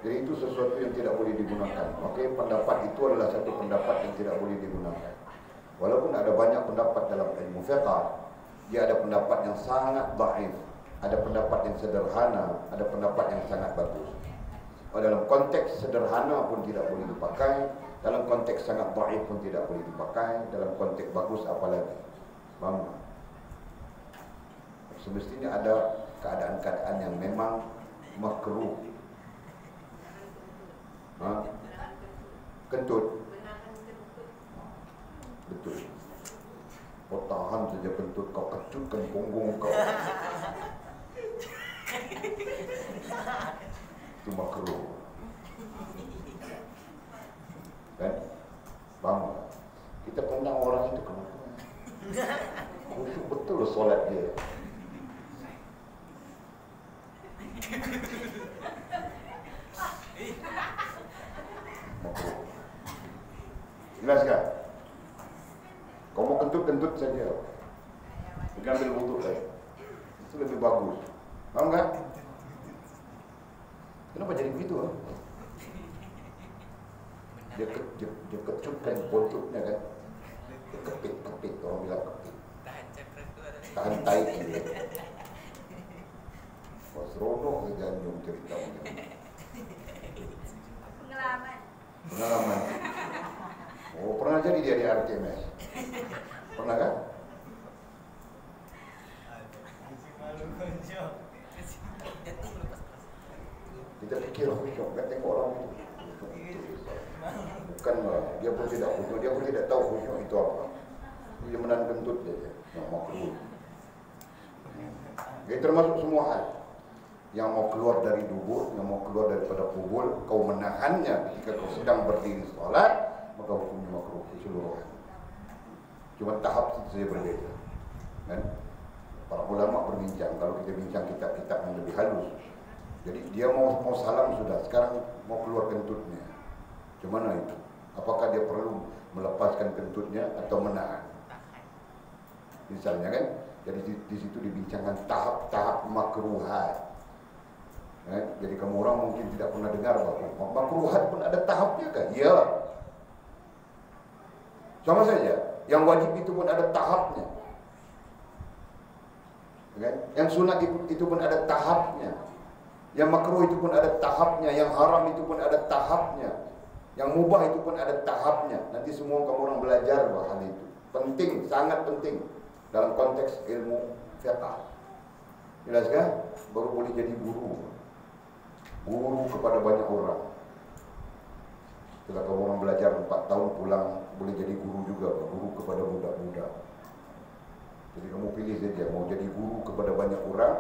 Jadi itu sesuatu yang tidak boleh digunakan. Okey, pendapat itu adalah satu pendapat yang tidak boleh digunakan. Walaupun ada banyak pendapat dalam ilmu fiqh, dia ada pendapat yang sangat dhaif, ada pendapat yang sederhana, ada pendapat yang sangat bagus. Dalam konteks sederhana pun tidak boleh dipakai, dalam konteks sangat dhaif pun tidak boleh dipakai, dalam konteks bagus apalagi. Faham? Semestinya ada keadaan-keadaan yang memang makruh. Kentut. Betul. Kau tahan saja kentut, kau kecutkan punggung kau. Itu makruh. Kan? Faham? Kita pandang orang itu kenapa? Khusyuk betul solat dia. Makruh. Jelas kan? Kau mau kentut-kentut saja. Jangan ambil wuduk lagi. Itu lebih bagus. Faham kan? Kenapa jadi begitu? dia kecutkan buntutnya kan. Dia kepit, orang bilang kepit. Tahan cakra tu ada. Tahan taik dia. Wah, seronok saja Nyum cerita macam ni. Pengalaman. Oh, pernah jadi dia di RTMS? Pernah kan? Malu konjok. Kita fikir khusyuk, kan tengok orang itu. Bukan lah, dia pun tidak khusyuk, dia pun tidak tahu khusyuk itu apa. Dia menahan kentut saja, yang mau keluar. Jadi termasuk semua hal. Yang mau keluar dari dubur, yang mau keluar daripada kubur, kau menahannya ketika kau sedang berdiri sholat, maka hukumnya makruh keseluruhan. Cuma tahap itu saja berbeza. Kan? Para ulama berbincang, kalau kita bincang kitab-kitab yang lebih halus. Jadi dia mau salam sudah, sekarang mau keluar kentutnya. Gimana itu? Apakah dia perlu melepaskan kentutnya atau menahan? Misalnya kan, jadi di situ dibincangkan tahap-tahap makruhat. Jadi kamu orang mungkin tidak pernah dengar bahwa makruhat pun ada tahapnya kan? Ya. Sama saja, yang wajib itu pun ada tahapnya. Kan? Yang sunat itu pun ada tahapnya. Yang makruh itu pun ada tahapnya, yang haram itu pun ada tahapnya, yang mubah itu pun ada tahapnya. Nanti semua kamu orang belajar bahwa hal itu penting, sangat penting dalam konteks ilmu fiqh. Jelas kan? Baru boleh jadi guru kepada banyak orang. Setelah kamu orang belajar 4 tahun pulang boleh jadi guru juga, guru kepada budak-budak. Jadi kamu pilih saja mau jadi guru kepada banyak orang,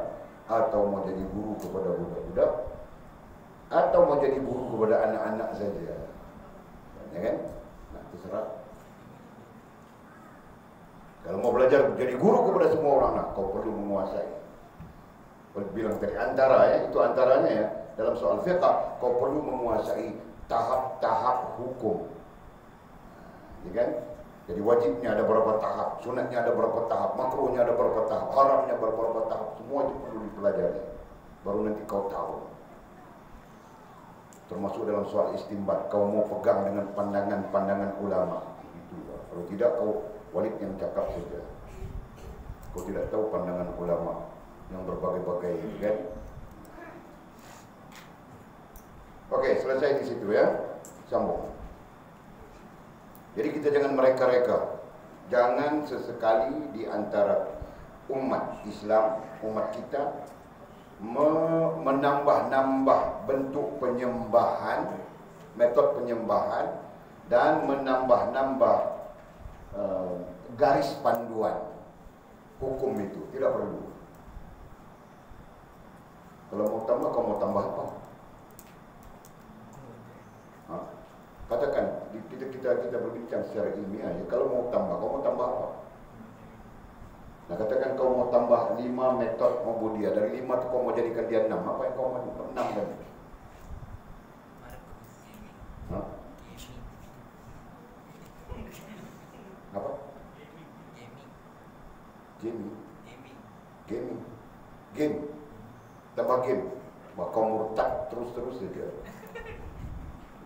atau mau jadi guru kepada budak-budak, atau mau jadi guru kepada anak-anak saja. Ya kan? Nah, terserah. Kalau mau belajar jadi guru kepada semua orang, nah, kau perlu menguasai. Kalau bilang tadi itu antaranya ya, dalam soal fiqh, kau perlu menguasai tahap-tahap hukum. Ya kan? Jadi wajibnya ada berapa tahap, sunatnya ada berapa tahap, makruhnya ada berapa tahap, haramnya berapa tahap, semua itu perlu dipelajari. Baru nanti kau tahu. Termasuk dalam soal istinbat, kau mau pegang dengan pandangan-pandangan ulama. Itu. Kalau tidak, kau walid yang cakap saja. Kau tidak tahu pandangan ulama yang berbagai-bagai, kan? Oke, selesai di situ ya. Sambung. Jadi kita jangan mereka-reka. Jangan sesekali di antara umat Islam, umat kita menambah-nambah bentuk penyembahan, metode penyembahan, dan menambah-nambah garis panduan hukum itu. Tidak perlu. Kalau mau tambah, kau mau tambah apa? Katakan, kita berbincang secara ilmiah ya. Kalau mau tambah, kau mau tambah apa? Nah, katakan kau mau tambah 5 metode Ubudiyah. Dari 5 itu kau mau jadikan dia 6. Apa yang kau mau 6 kan? Apa? Game. Tambah game. Wah, kau murtad terus-terus saja.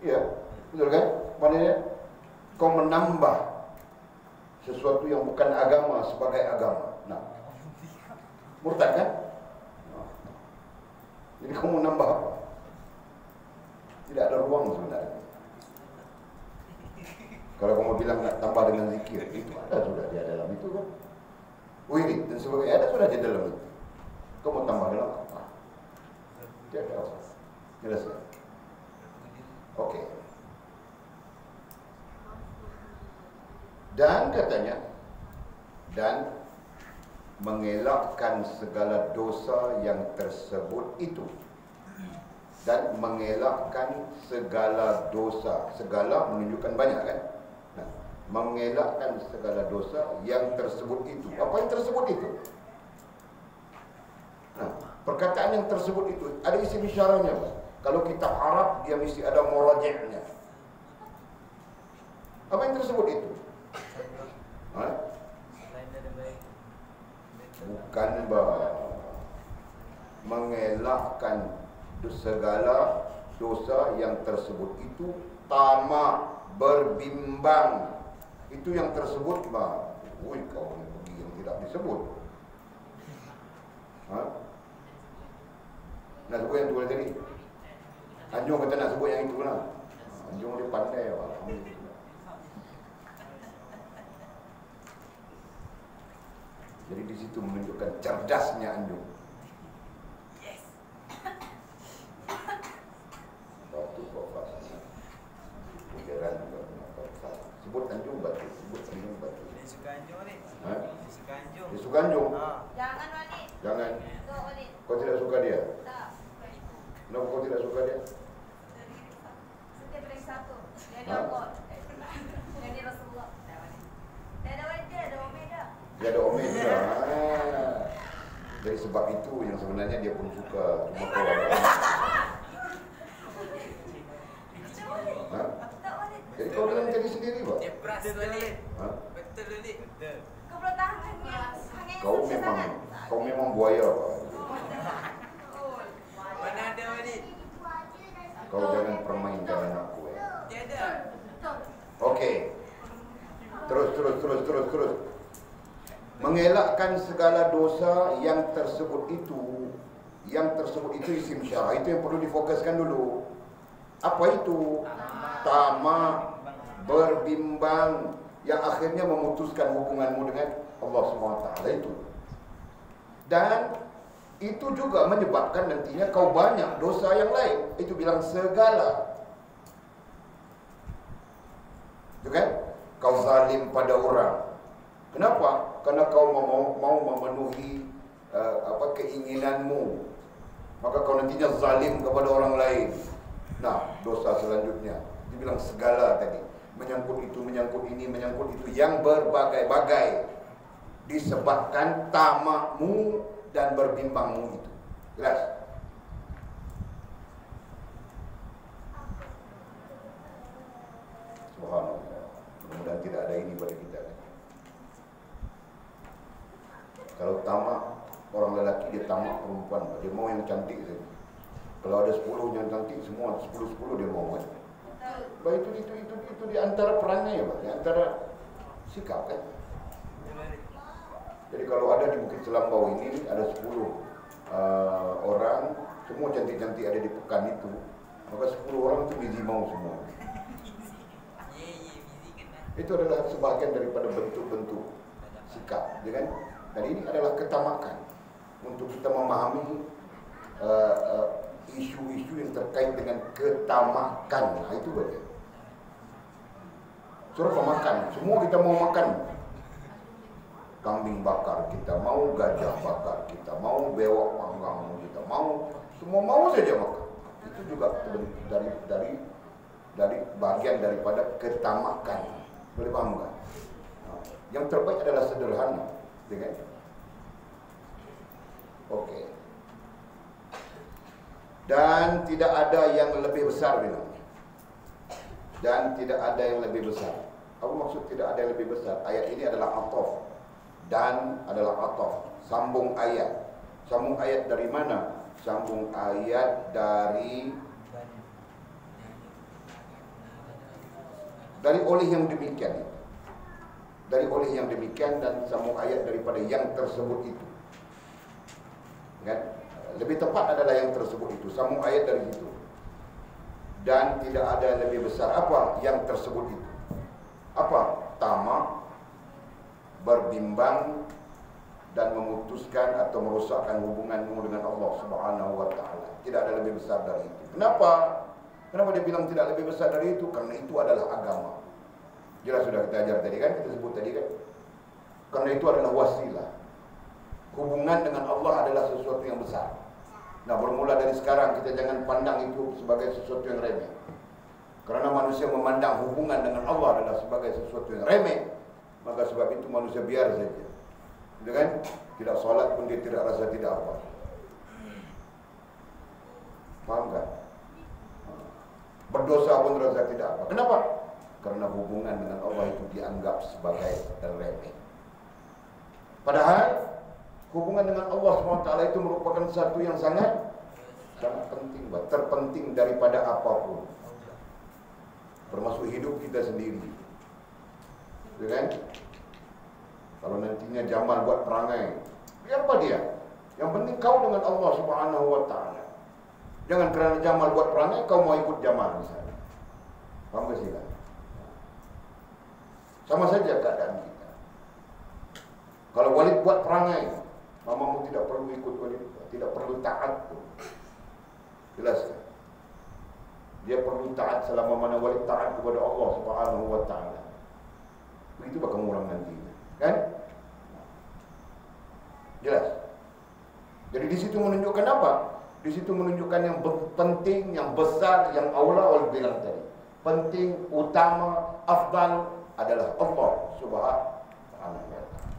Iya. Betul kan? Maknanya kau menambah sesuatu yang bukan agama sebagai agama. Nah, murtad kan? Nah. Jadi kau mau nambah apa? Tidak ada ruang sebenarnya. Kalau kamu bilang nak tambah dengan zikir, itu ada sudah di dalam itu kan? Wirid dan sebagainya ada sudah di dalam itu. Kau mau tambah dalam apa? Tidak ada apa. Jelas kan? Oke. Dan katanya, dan mengelakkan segala dosa yang tersebut itu. Dan mengelakkan segala dosa. Segala menunjukkan banyak kan? Nah, mengelakkan segala dosa yang tersebut itu. Apa yang tersebut itu? Nah, perkataan yang tersebut itu ada isim isyarahnya. Kalau kitab Arab dia mesti ada muraji'nya. Apa yang tersebut itu? Bukan mengelakkan segala dosa yang tersebut itu tamak berbimbang. Itu yang tersebut, bah. Woi, kau ni pergi yang tidak disebut. Nak sebut yang tu tadi. Anjung kata nak sebut yang itu lah. Anjung dia pandai, alhamdulillah. Jadi di situ menunjukkan cerdasnya Anjung. Yes. Batu kofas. Pikiran juga kofas. Sebut Anjung batu, sebut Anjung batu. Dia suka Anjung ni. Dia suka Anjung. Dia suka Anjung? Jangan Walid. Jangan. Tuh Walid. Kau tidak suka dia? Tak. Kenapa kau tidak suka dia? Setiap dari satu. Dia ada Allah. Dia ada Rasulullah. Dia ada Walid, dia ada Omid dah. Dia ada Omid juga. Dari sebab itu yang sebenarnya dia pun suka. Cuma kau ada. Tak Walid. Jadi kau dengan jadi sendiri, Pak? Dia peras Walid. Betul Walid. Betul. Kau belum tahan hangnya. Kau memang buaya, Pak. Mana ada Walid? Kau jangan permainkan aku, ya. Tiada. Okey. Terus. Mengelakkan segala dosa yang tersebut itu isim syarah. Itu yang perlu difokuskan dulu. Apa itu? Tamak, berbimbang, yang akhirnya memutuskan hubunganmu dengan Allah SWT itu. Dan itu juga menyebabkan nantinya kau banyak dosa yang lain. Itu bilang segala. Itu kan? Kau zalim pada orang. Kenapa? Karena kau mau memenuhi keinginanmu. Maka kau nantinya zalim kepada orang lain. Nah, dosa selanjutnya dibilang segala tadi. Menyangkut itu, menyangkut ini, menyangkut itu, yang berbagai-bagai, disebabkan tamakmu dan berbimbangmu itu. Jelas? Subhanallah. Mudah-mudahan tidak ada ini pada kita. Kalau tamak orang lelaki, dia tamak perempuan, dia mau yang cantik saja. Kalau ada 10 yang cantik, semua 10 dia mau kan. Baik, itu di antara perangai, Pak, di antara sikap kan. Jadi kalau ada di Bukit Selambau ini ada 10 orang, semua cantik-cantik ada di pekan itu, maka 10 orang itu busy mau semua. Itu adalah sebahagian daripada bentuk-bentuk sikap, ya kan? Dan ini adalah ketamakan untuk kita memahami isu-isu yang terkait dengan ketamakan. Nah, itu saja. Suruh pemakan, semua kita mau makan. Kambing bakar kita mau, gajah bakar kita mau, bewok panggang kita mau, semua mau saja makan. Itu juga dari bagian daripada ketamakan. Boleh paham kan? Yang terbaik adalah sederhana, ya kan? Okey. Dan tidak ada yang lebih besar bilangnya. Dan tidak ada yang lebih besar. Apa maksud tidak ada yang lebih besar? Ayat ini adalah ataf. Dan adalah ataf. Sambung ayat. Sambung ayat dari mana? Sambung ayat dari oleh yang demikian. Dari oleh yang demikian dan sambung ayat daripada yang tersebut itu. Kan? Lebih tepat adalah yang tersebut itu. Sambung ayat dari situ. Dan tidak ada yang lebih besar. Apa yang tersebut itu? Apa? Tamak, berbimbang, dan memutuskan atau merosakkan hubunganmu dengan Allah Subhanahu wa Ta'ala. Tidak ada lebih besar dari itu. Kenapa? Kenapa dia bilang tidak lebih besar dari itu? Karena itu adalah agama. Jelas sudah kita ajar tadi kan, kita sebut tadi kan. Karena itu adalah wasilah. Hubungan dengan Allah adalah sesuatu yang besar. Nah, bermula dari sekarang kita jangan pandang itu sebagai sesuatu yang remeh. Karena manusia memandang hubungan dengan Allah adalah sebagai sesuatu yang remeh, maka sebab itu manusia biar saja. Gitu kan? Tidak solat pun dia tidak rasa tidak apa. Faham kan? Berdosa pun rasa tidak apa. Kenapa? Karena hubungan dengan Allah itu dianggap sebagai remeh. Padahal hubungan dengan Allah SWT itu merupakan satu yang sangat penting, terpenting daripada apapun. termasuk hidup kita sendiri. Ya kan? Kalau nantinya Jamal buat perangai, biar apa dia? Yang penting kau dengan Allah Subhanahu wa ta'ala. Jangan kerana Jamal buat perangai, kau mau ikut Jamal misalnya. Faham ke sila? Sama saja keadaan kita. Kalau Walid buat perangai, mamamu tidak perlu ikut Walid, tidak perlu taat pun. Jelas kan? Dia perlu taat selama mana Walid taat kepada Allah Subhanahu wa ta'ala. Begitu bakal orang nantinya, kan? Jelas. Jadi di situ menunjukkan apa? Di situ menunjukkan yang penting, yang besar, yang aula Allah bilang tadi. Penting, utama, afdal adalah Allah Subhanahu wa ta'ala.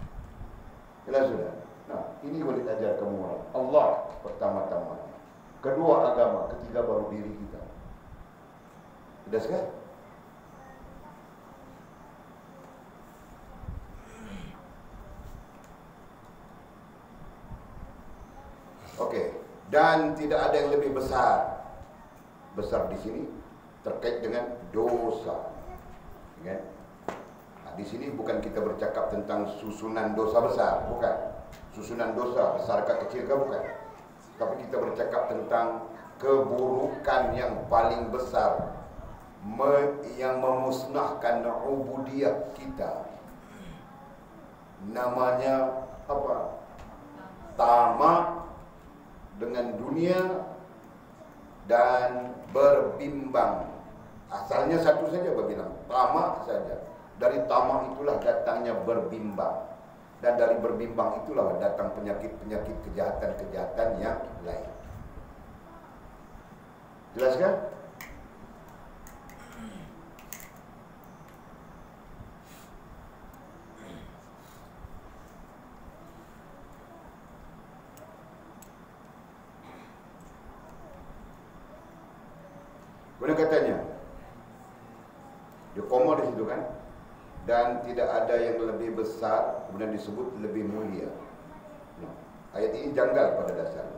Jelas sudah. Nah, ini Walid ajar kamu orang. Allah pertama-tama. Kedua agama, ketiga baru diri kita. Jelas kan? Okey, dan tidak ada yang lebih besar. Besar di sini terkait dengan dosa. Ya. Nah, di sini bukan kita bercakap tentang susunan dosa besar, bukan. Susunan dosa besar ke kecil ke bukan. Tapi kita bercakap tentang keburukan yang paling besar yang memusnahkan ubudiyah kita. Namanya apa? Tamak dengan dunia dan berbimbang. Asalnya satu saja berbilang, tamak saja. Dari tamak itulah datangnya berbimbang. Dan dari berbimbang itulah datang penyakit-penyakit kejahatan-kejahatan yang lain. Jelas kan? Kemudian katanya, dia koma di situ kan, dan tidak ada yang lebih besar, kemudian disebut lebih mulia. Nah, ayat ini janggal pada dasarnya.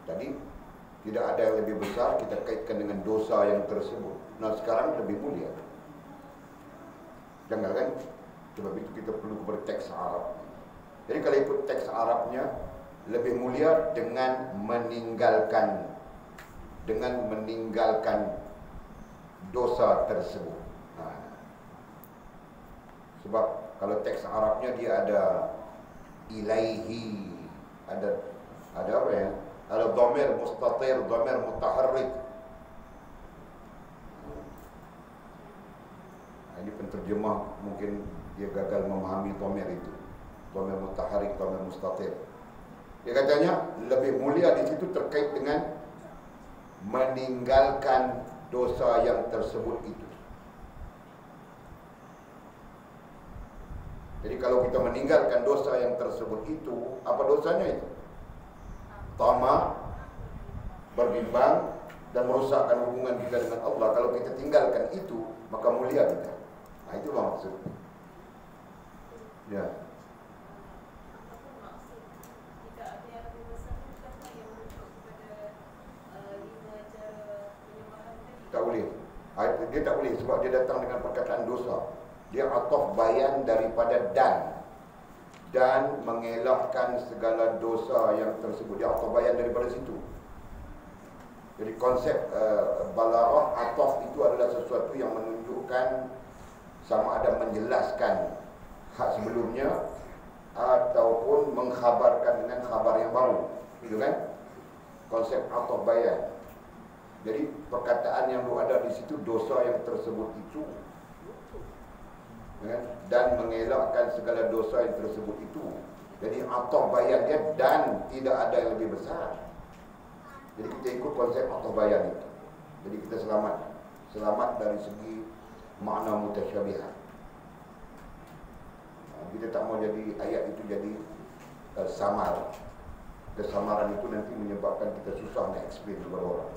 Tadi tidak ada yang lebih besar, kita kaitkan dengan dosa yang tersebut. Nah sekarang lebih mulia. Janggal kan? Sebab itu kita perlu berteks Arab. Jadi kalau ikut teks Arabnya, lebih mulia dengan meninggalkan dosa tersebut. Nah, sebab kalau teks Arabnya dia ada ilaihi, ada apa ya? Ada dhamir mustatir, dhamir mutaharrik. Nah, ini penterjemah mungkin dia gagal memahami dhamir itu. Dhamir mutaharrik, dhamir mustatir. Dia katanya lebih mulia di situ terkait dengan meninggalkan dosa yang tersebut itu. Jadi kalau kita meninggalkan dosa yang tersebut itu, apa dosanya itu? Tamak, berbimbang, dan merosakkan hubungan kita dengan Allah. Kalau kita tinggalkan itu, maka mulia kita. Nah itulah maksud. Ya. Tak boleh. Dia tak boleh sebab dia datang dengan perkataan dosa. Dia ataf bayan daripada dan mengelakkan segala dosa yang tersebut. Dia ataf bayan daripada situ. Jadi konsep balaghah ataf itu adalah sesuatu yang menunjukkan sama ada menjelaskan hak sebelumnya ataupun mengkhabarkan dengan khabar yang baru. Itu kan? Konsep ataf bayan. Jadi perkataan yang ada di situ dosa yang tersebut itu, dan mengelakkan segala dosa yang tersebut itu. Jadi ataf bayan dia dan tidak ada yang lebih besar. Jadi kita ikut konsep ataf bayan itu. Jadi kita selamat dari segi makna mutasyabihat. Kita tak mau jadi ayat itu jadi samar. Kesamaran itu nanti menyebabkan kita susah nak explain kepada orang.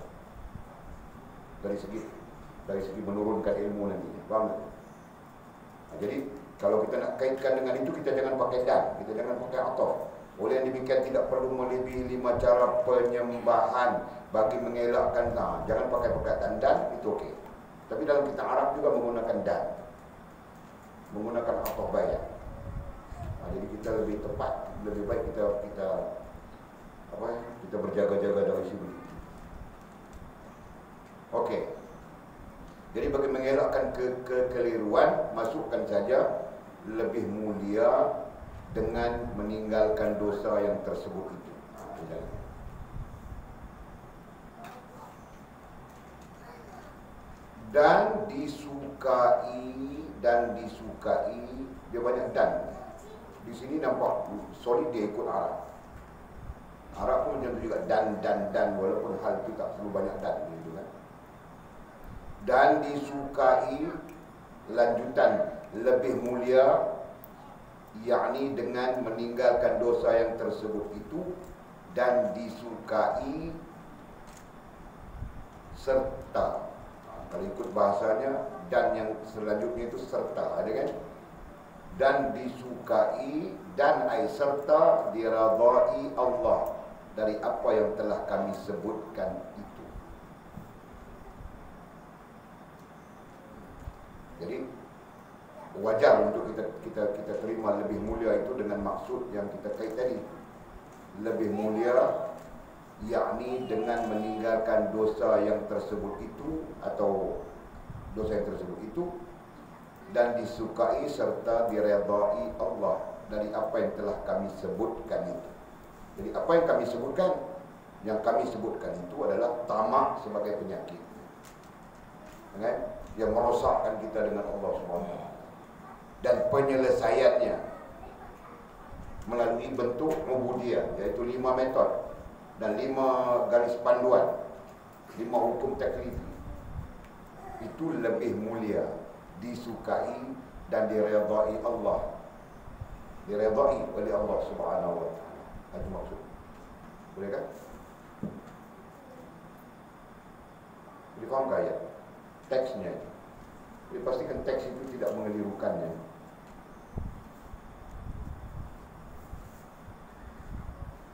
Dari segi menurunkan ilmu nantinya. Faham tak? Nah, jadi kalau kita nak kaitkan dengan itu, kita jangan pakai dan, kita jangan pakai ataf. Oleh yang demikian tidak perlu melebihi 5 cara penyembahan bagi mengelakkan. Nah, jangan pakai perkataan dan, itu okey. Tapi dalam kitab Arab juga menggunakan dan, menggunakan atau bayat. Jadi kita lebih tepat, lebih baik kita berjaga-jaga dari sini. Okey. Jadi bagi mengelakkan kekeliruan, masukkan saja lebih mulia dengan meninggalkan dosa yang tersebut itu. Dan disukai, dia banyak dan. Di sini nampak solid dia ikut Arab. Arab pun macam tu juga dan walaupun hal itu tak perlu banyak dan gitu kan. Dan disukai, lanjutan lebih mulia, yakni dengan meninggalkan dosa yang tersebut itu, dan disukai serta, kalau ikut bahasanya dan yang selanjutnya itu serta, ada kan? Dan disukai dan serta diradai Allah dari apa yang telah kami sebutkan itu. Jadi wajar untuk kita terima lebih mulia itu dengan maksud yang kita kait tadi. Lebih mulia yakni dengan meninggalkan dosa yang tersebut itu, atau dosa yang tersebut itu, dan disukai serta diredai Allah dari apa yang telah kami sebutkan itu. Jadi apa yang kami sebutkan? Yang kami sebutkan itu adalah tamak sebagai penyakit, kan? Yang merosakkan kita dengan Allah SWT. Dan penyelesaiannya melalui bentuk ubudiyah, iaitu 5 metod dan 5 garis panduan, 5 hukum taklifi. Itu lebih mulia, disukai dan diredai Allah, diredai oleh Allah Subhanahu wa taala. Itu maksud. Boleh kan? Boleh faham tak ayat? Teksnya. Jadi pastikan teks itu tidak mengelirukannya.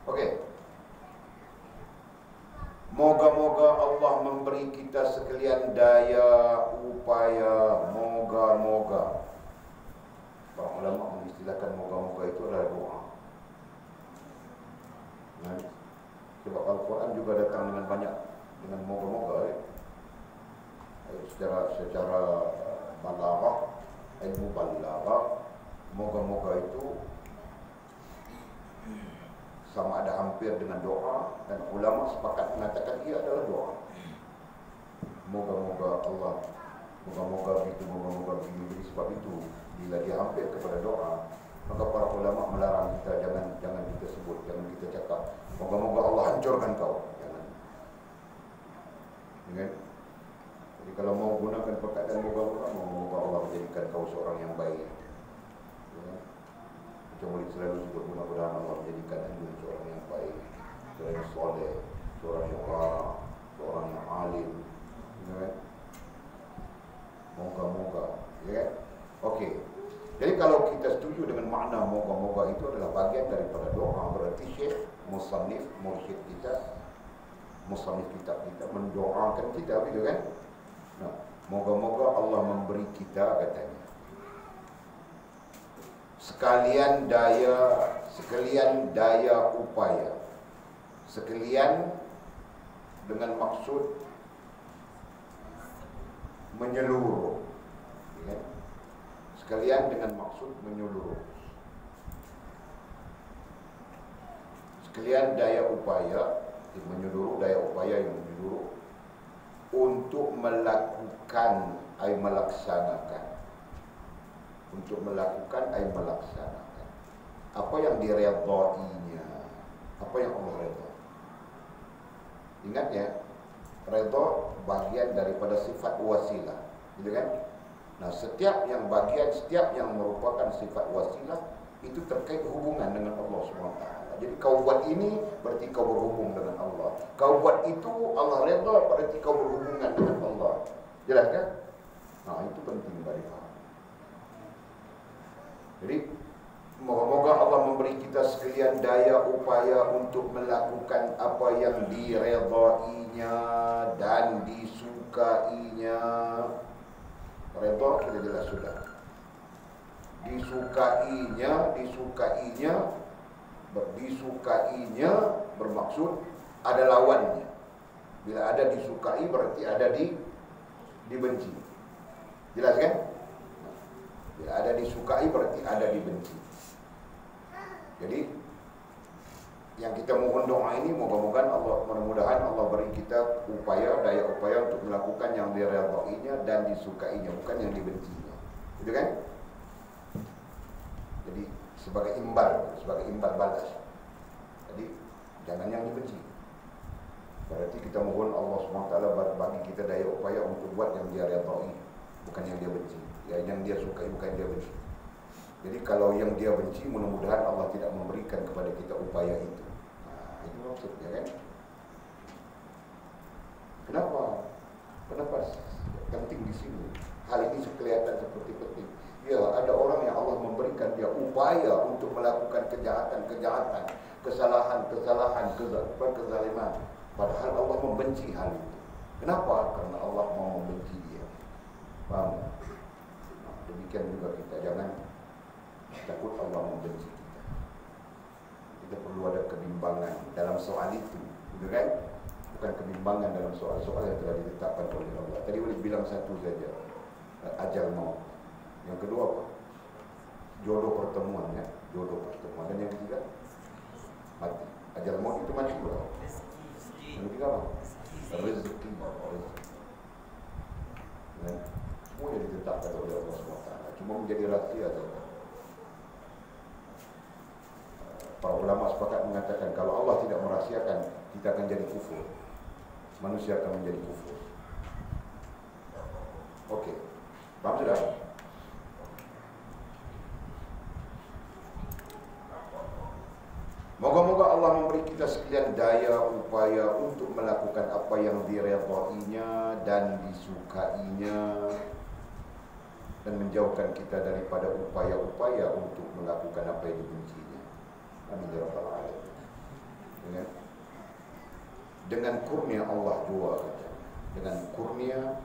Okey. Moga-moga Allah memberi kita sekalian daya upaya. Moga-moga. Para ulama mengistilahkan moga-moga itu adalah doa. Sebab Al-Quran juga datang dengan banyak, dengan moga-moga. Secara balaghah, ilmu balaghah, moga-moga itu sama ada hampir dengan doa, dan ulama sepakat mengatakan ia adalah doa. Moga-moga Allah, moga-moga begitu, moga-moga begini. Jadi sebab itu bila dia hampir kepada doa, maka para ulama melarang kita jangan kita sebut, jangan kita cakap moga-moga Allah hancurkan kau. Jangan. Ingat? Jadi kalau mau gunakan perkataan moga-moga Allah menjadikan kau seorang yang baik. Ya. Macam murid selalu sebut, mudah-mudahan Allah menjadikan anjur seorang yang baik, seorang yang soleh, seorang yang wara, seorang yang alim. Ya. Moga-moga. Ya. Okey. Jadi kalau kita setuju dengan makna moga-moga itu adalah bagian daripada doa, berarti syekh, musannif, mursyid kita, musannif kitab kita mendoakan kita, begitu kan? Nah, moga-moga Allah memberi kita, katanya, sekalian daya upaya, sekalian dengan maksud menyeluruh, ya? Sekalian dengan maksud menyeluruh, sekalian daya upaya, menyeluruh, daya upaya yang menyeluruh untuk melakukan ay melaksanakan, untuk melakukan ay melaksanakan apa yang diredainya, apa yang Allah redha. Ingat ya, redha bagian daripada sifat wasilah, gitu kan? Nah, setiap yang merupakan sifat wasilah itu terkait hubungan dengan Allah SWT. Jadi kau buat ini berarti kau berhubung dengan Allah. Kau buat itu Allah redha berarti kau berhubungan dengan Allah. Jelas kan? Nah, itu penting bagi faham. Jadi moga-moga Allah memberi kita sekalian daya upaya untuk melakukan apa yang diredainya dan disukainya. Redha kita jelas sudah. Disukainya bermaksud ada lawannya. Bila ada disukai berarti ada dibenci. Jelas kan? Bila ada disukai berarti ada dibenci. Jadi yang kita mohon doa ini mudah-mudahan Allah beri kita daya upaya untuk melakukan yang diredainya dan disukainya, bukan yang dibencinya. Gitu kan? Jadi sebagai imbal balas. Jadi jangan yang dibenci. Berarti kita mohon Allah SWT bagi kita daya upaya untuk buat yang dia redai, bukan yang dia benci. Ya, yang dia sukai bukan yang dia benci. Jadi kalau yang dia benci, mudah-mudahan Allah tidak memberikan kepada kita upaya itu. Nah, itu maksudnya kan. Kenapa penting di sini? Hal ini kelihatan seperti penting. Ya, ada orang yang Allah memberikan dia upaya untuk melakukan kejahatan, kesalahan, kezaliman. Padahal Allah membenci hal itu. Kenapa? Karena Allah mau membenci dia. Paham? Nah, demikian juga kita jangan takut Allah membenci kita. Kita perlu ada kebimbangan dalam soal itu, gitu kan? Bukan kebimbangan dalam soal-soal yang telah ditetapkan oleh Allah. Tadi boleh bilang satu saja, ajal maut. Yang kedua apa? Jodoh pertemuan. Dan yang ketiga mati. Ajal maut itu mati pula. Yang ketiga apa? Rezeki. Semua yang ditetapkan oleh Allah SWT. Cuma menjadi rahasia saja. Para ulama sepakat mengatakan kalau Allah tidak merahsiakan, kita akan jadi kufur. Manusia akan menjadi kufur. Okey. Faham sudah? Moga-moga Allah memberi kita sekalian daya upaya untuk melakukan apa yang diredainya dan disukainya, dan menjauhkan kita daripada upaya-upaya untuk melakukan apa yang dibencinya. Amin ya rabbal alamin. Dengan kurnia Allah jua kata. Dengan kurnia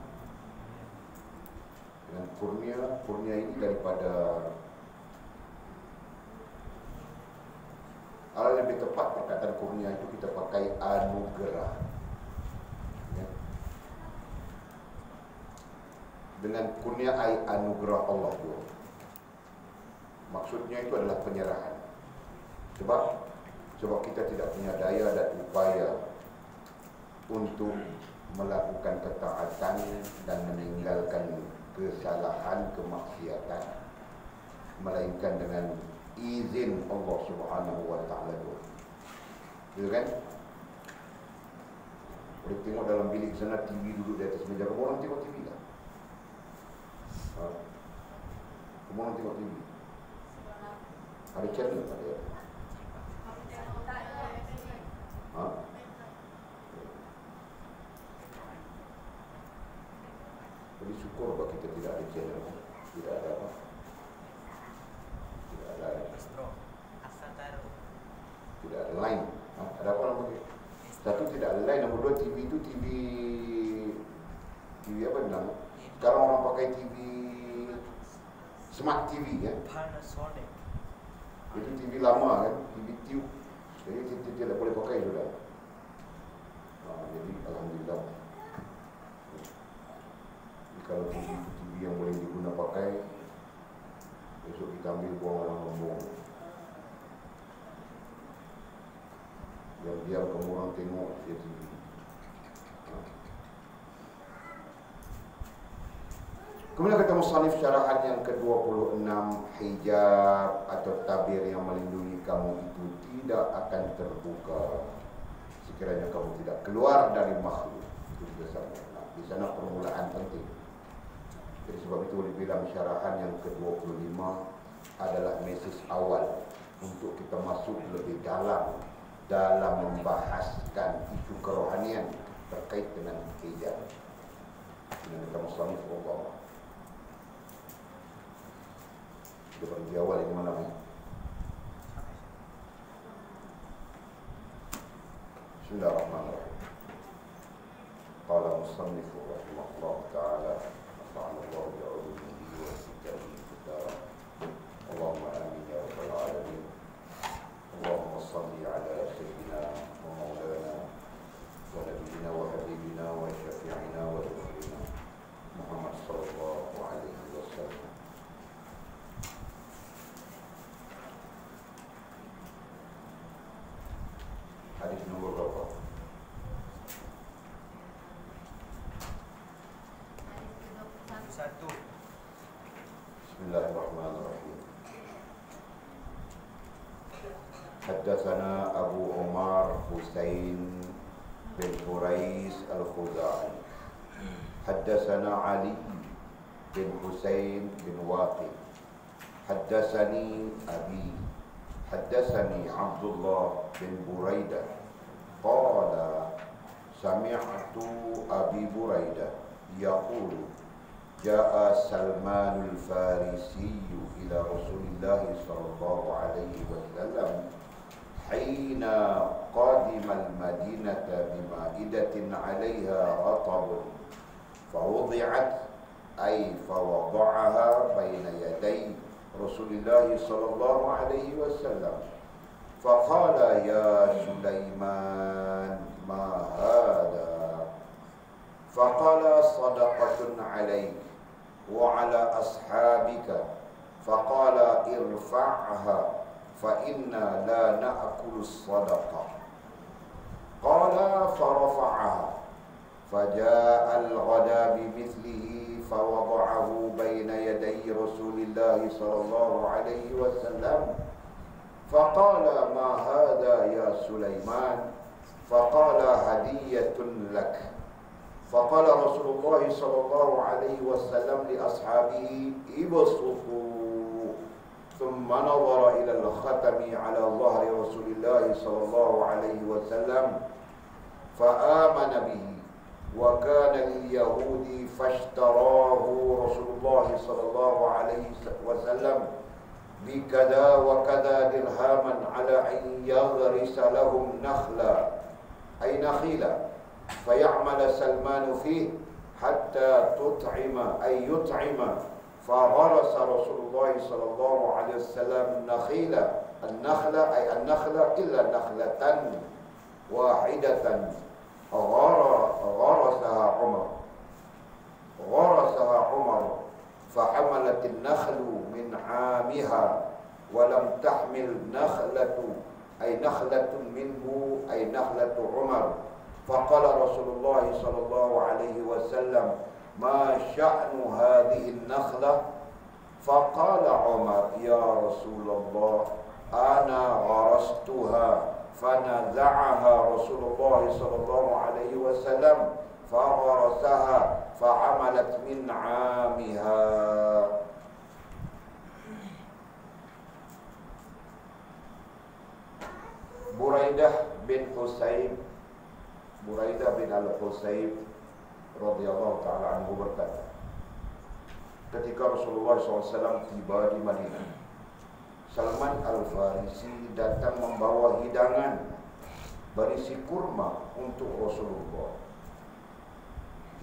ini daripada lebih tepat perkataan kurnia itu kita pakai anugerah. Ya. Dengan kurnia anugerah Allah jua. Maksudnya itu adalah penyerahan. Sebab kita tidak punya daya dan upaya untuk melakukan ketaatan dan meninggalkan kesalahan, kemaksiatan, melainkan dengan izin Allah Subhanahu wa taala. Betul kan? Boleh tengok dalam bilik sana TV duduk di atas meja. Kamu orang tengok TV tak? Kamu orang tengok TV? Ada channel tak ada? Jadi syukur bahawa kita tidak ada channel. Tidak ada apa? Tidak ada line. Ada apa nama dia? Satu, tidak ada line. Nombor dua, TV itu TV apa nama? Sekarang orang pakai TV Smart TV kan? Panasonic. Itu TV lama kan? TV tube. Jadi kita tidak boleh pakai sudah. Jadi alhamdulillah. Jadi, kalau TV itu TV yang boleh diguna pakai, besok kita ambil buang orang-orang. Yang biar kamu orang tengok dia TV. Kemudian kata musannif syarahan yang ke-26, hijab atau tabir yang melindungi kamu itu tidak akan terbuka sekiranya kamu tidak keluar dari makhluk. Itu dasarnya. Nah, di sana permulaan penting. Jadi sebab itu boleh bilang syarahan yang ke-25 adalah mesej awal untuk kita masuk lebih dalam membahaskan isu kerohanian terkait dengan hijab. Dengan kata musannif Allah. Kita bagi awal ini mana ni? Bismillahirrahmanirrahim. Qala musannif rahimahullah ta'ala nafa'ana Allah bi'ulumihi wa hikamihi fid-dar. Allahumma amin ya rabbal alamin. Allahumma salli ala sayyidina wa maulana wa nabiyyina wa habibina wa syafi'ina wa dhakrina Muhammad sallallahu alaihi wasallam. Hadis nomor berapa? Satu. Bismillahirrahmanirrahim. Haddatsana Abu Umar Husain bin Hurais Al-Khuzai. Haddatsana Ali bin Husain bin Waqi. Haddatsani Abi. Haddatsani Abdullah bin Buraidah. Qala sami'tu Abi Buraidah yaqulu ja'a Salman al-Farisi ila Rasulillah sallallahu alaihi wasallam hina qadima al-Madinata bima'idatin 'alayha ratabun fawudi'at ay fawada'aha bayna yaday Rasulillah sallallahu alaihi wasallam faqala ya Sulaiman ma hadha faqala sadaqatun 'alayk wa 'ala ashabika faqala irfa'ha fa inna la na'kulu as-sadaqah qala farafa'aha faja'a al-ghada bimithlihi fawada'ahu bayna yaday Rasulillah sallallahu alaihi wasallam faqala ma hadha ya Sulaiman faqala hadiyatun lak فقال رسول الله صلى الله عليه وسلم لأصحابه ابسطوا ثم نظر إلى الختم على ظهر رسول الله صلى الله عليه وسلم فآمن به وكان لليهود فاشتراه رسول الله صلى الله عليه وسلم بكذا وكذا درهما على أن يغرس لهم نخلا أي نخيلا فيعمل سلمان فيه حتى تطعم أي يطعم فغرس رسول الله صلى الله عليه وسلم النخلة أي النخلة إلا نخلة واحدة غرسها عمر فحملت النخل من عامها ولم تحمل نخلة أي نخلة منه أي نخلة عمر فقال رسول الله صلى الله عليه وسلم ما شأن هذه النخلة فقال عمر يا رسول الله أنا غرستها فنزعها رسول الله صلى الله عليه وسلم فغرسها فعملت من عامها. Buraidah bin Husayb Buraidah bin Al-Husayb radhiyallahu ta'ala anhu berkata, ketika Rasulullah SAW tiba di Madinah, Salman Al-Farisi datang membawa hidangan berisi kurma untuk Rasulullah.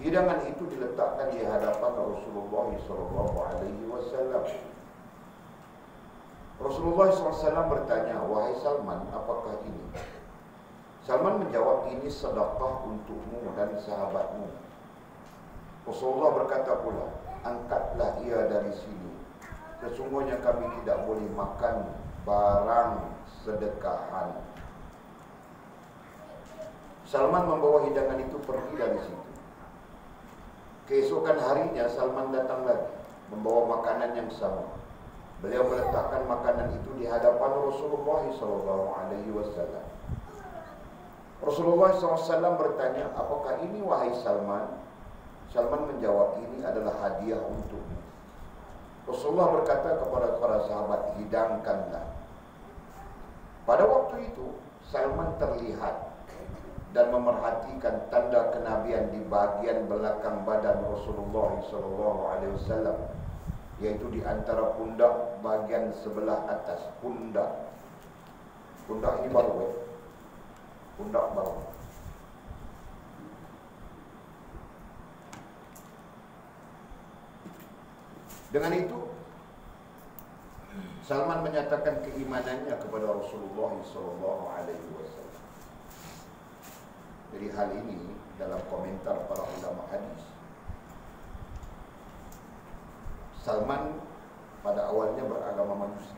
Hidangan itu diletakkan di hadapan Rasulullah SAW. Rasulullah SAW bertanya, wahai Salman, apakah ini? Salman menjawab, ini sedekah untukmu dan sahabatmu. Rasulullah berkata pula, angkatlah ia dari sini. Sesungguhnya kami tidak boleh makan barang sedekahan. Salman membawa hidangan itu pergi dari situ. Keesokan harinya Salman datang lagi membawa makanan yang sama. Beliau meletakkan makanan itu di hadapan Rasulullah SAW. Rasulullah SAW bertanya, apakah ini wahai Salman? Salman menjawab, ini adalah hadiah untukmu. Rasulullah berkata kepada para sahabat, hidangkanlah. Pada waktu itu Salman terlihat dan memerhatikan tanda kenabian di bagian belakang badan Rasulullah SAW, yaitu di antara pundak bagian sebelah atas pundak. Pundak ini baru pundak bawah. Dengan itu Salman menyatakan keimanannya kepada Rasulullah SAW. Jadi hal ini dalam komentar para ulama hadis, Salman pada awalnya beragama Majusi.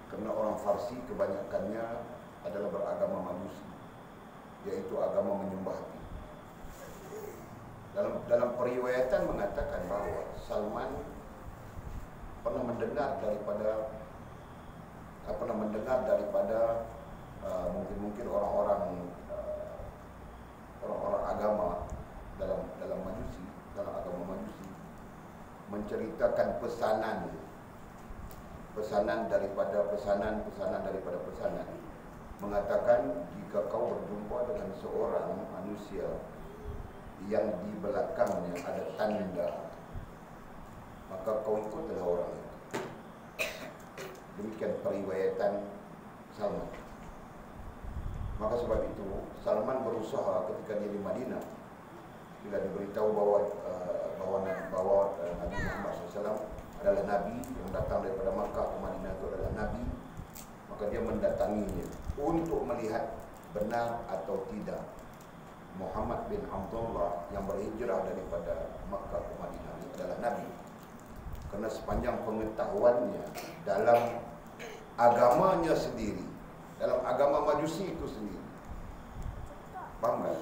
Karena orang Farsi kebanyakannya adalah beragama Majusi, yaitu agama menyembah api. Dalam periwayatan mengatakan bahwa Salman pernah mendengar daripada mungkin orang-orang agama dalam Majusi, dalam agama Majusi, menceritakan pesanan daripada pesanan, mengatakan jika kau berjumpa dengan seorang manusia yang di belakangnya ada tanda, maka kau ikutlah orang itu. Demikian periwayatan Salman. Maka sebab itu Salman berusaha ketika dia di Madinah, bila diberitahu bahwa Nabi Muhammad SAW adalah Nabi yang datang daripada Makkah ke Madinah, itu adalah Nabi, maka dia mendatanginya untuk melihat benar atau tidak Muhammad bin Abdullah yang berhijrah daripada Makkah ke Madinah ini adalah Nabi. Karena sepanjang pengetahuannya dalam agamanya sendiri, dalam agama Majusi itu sendiri, paham tak?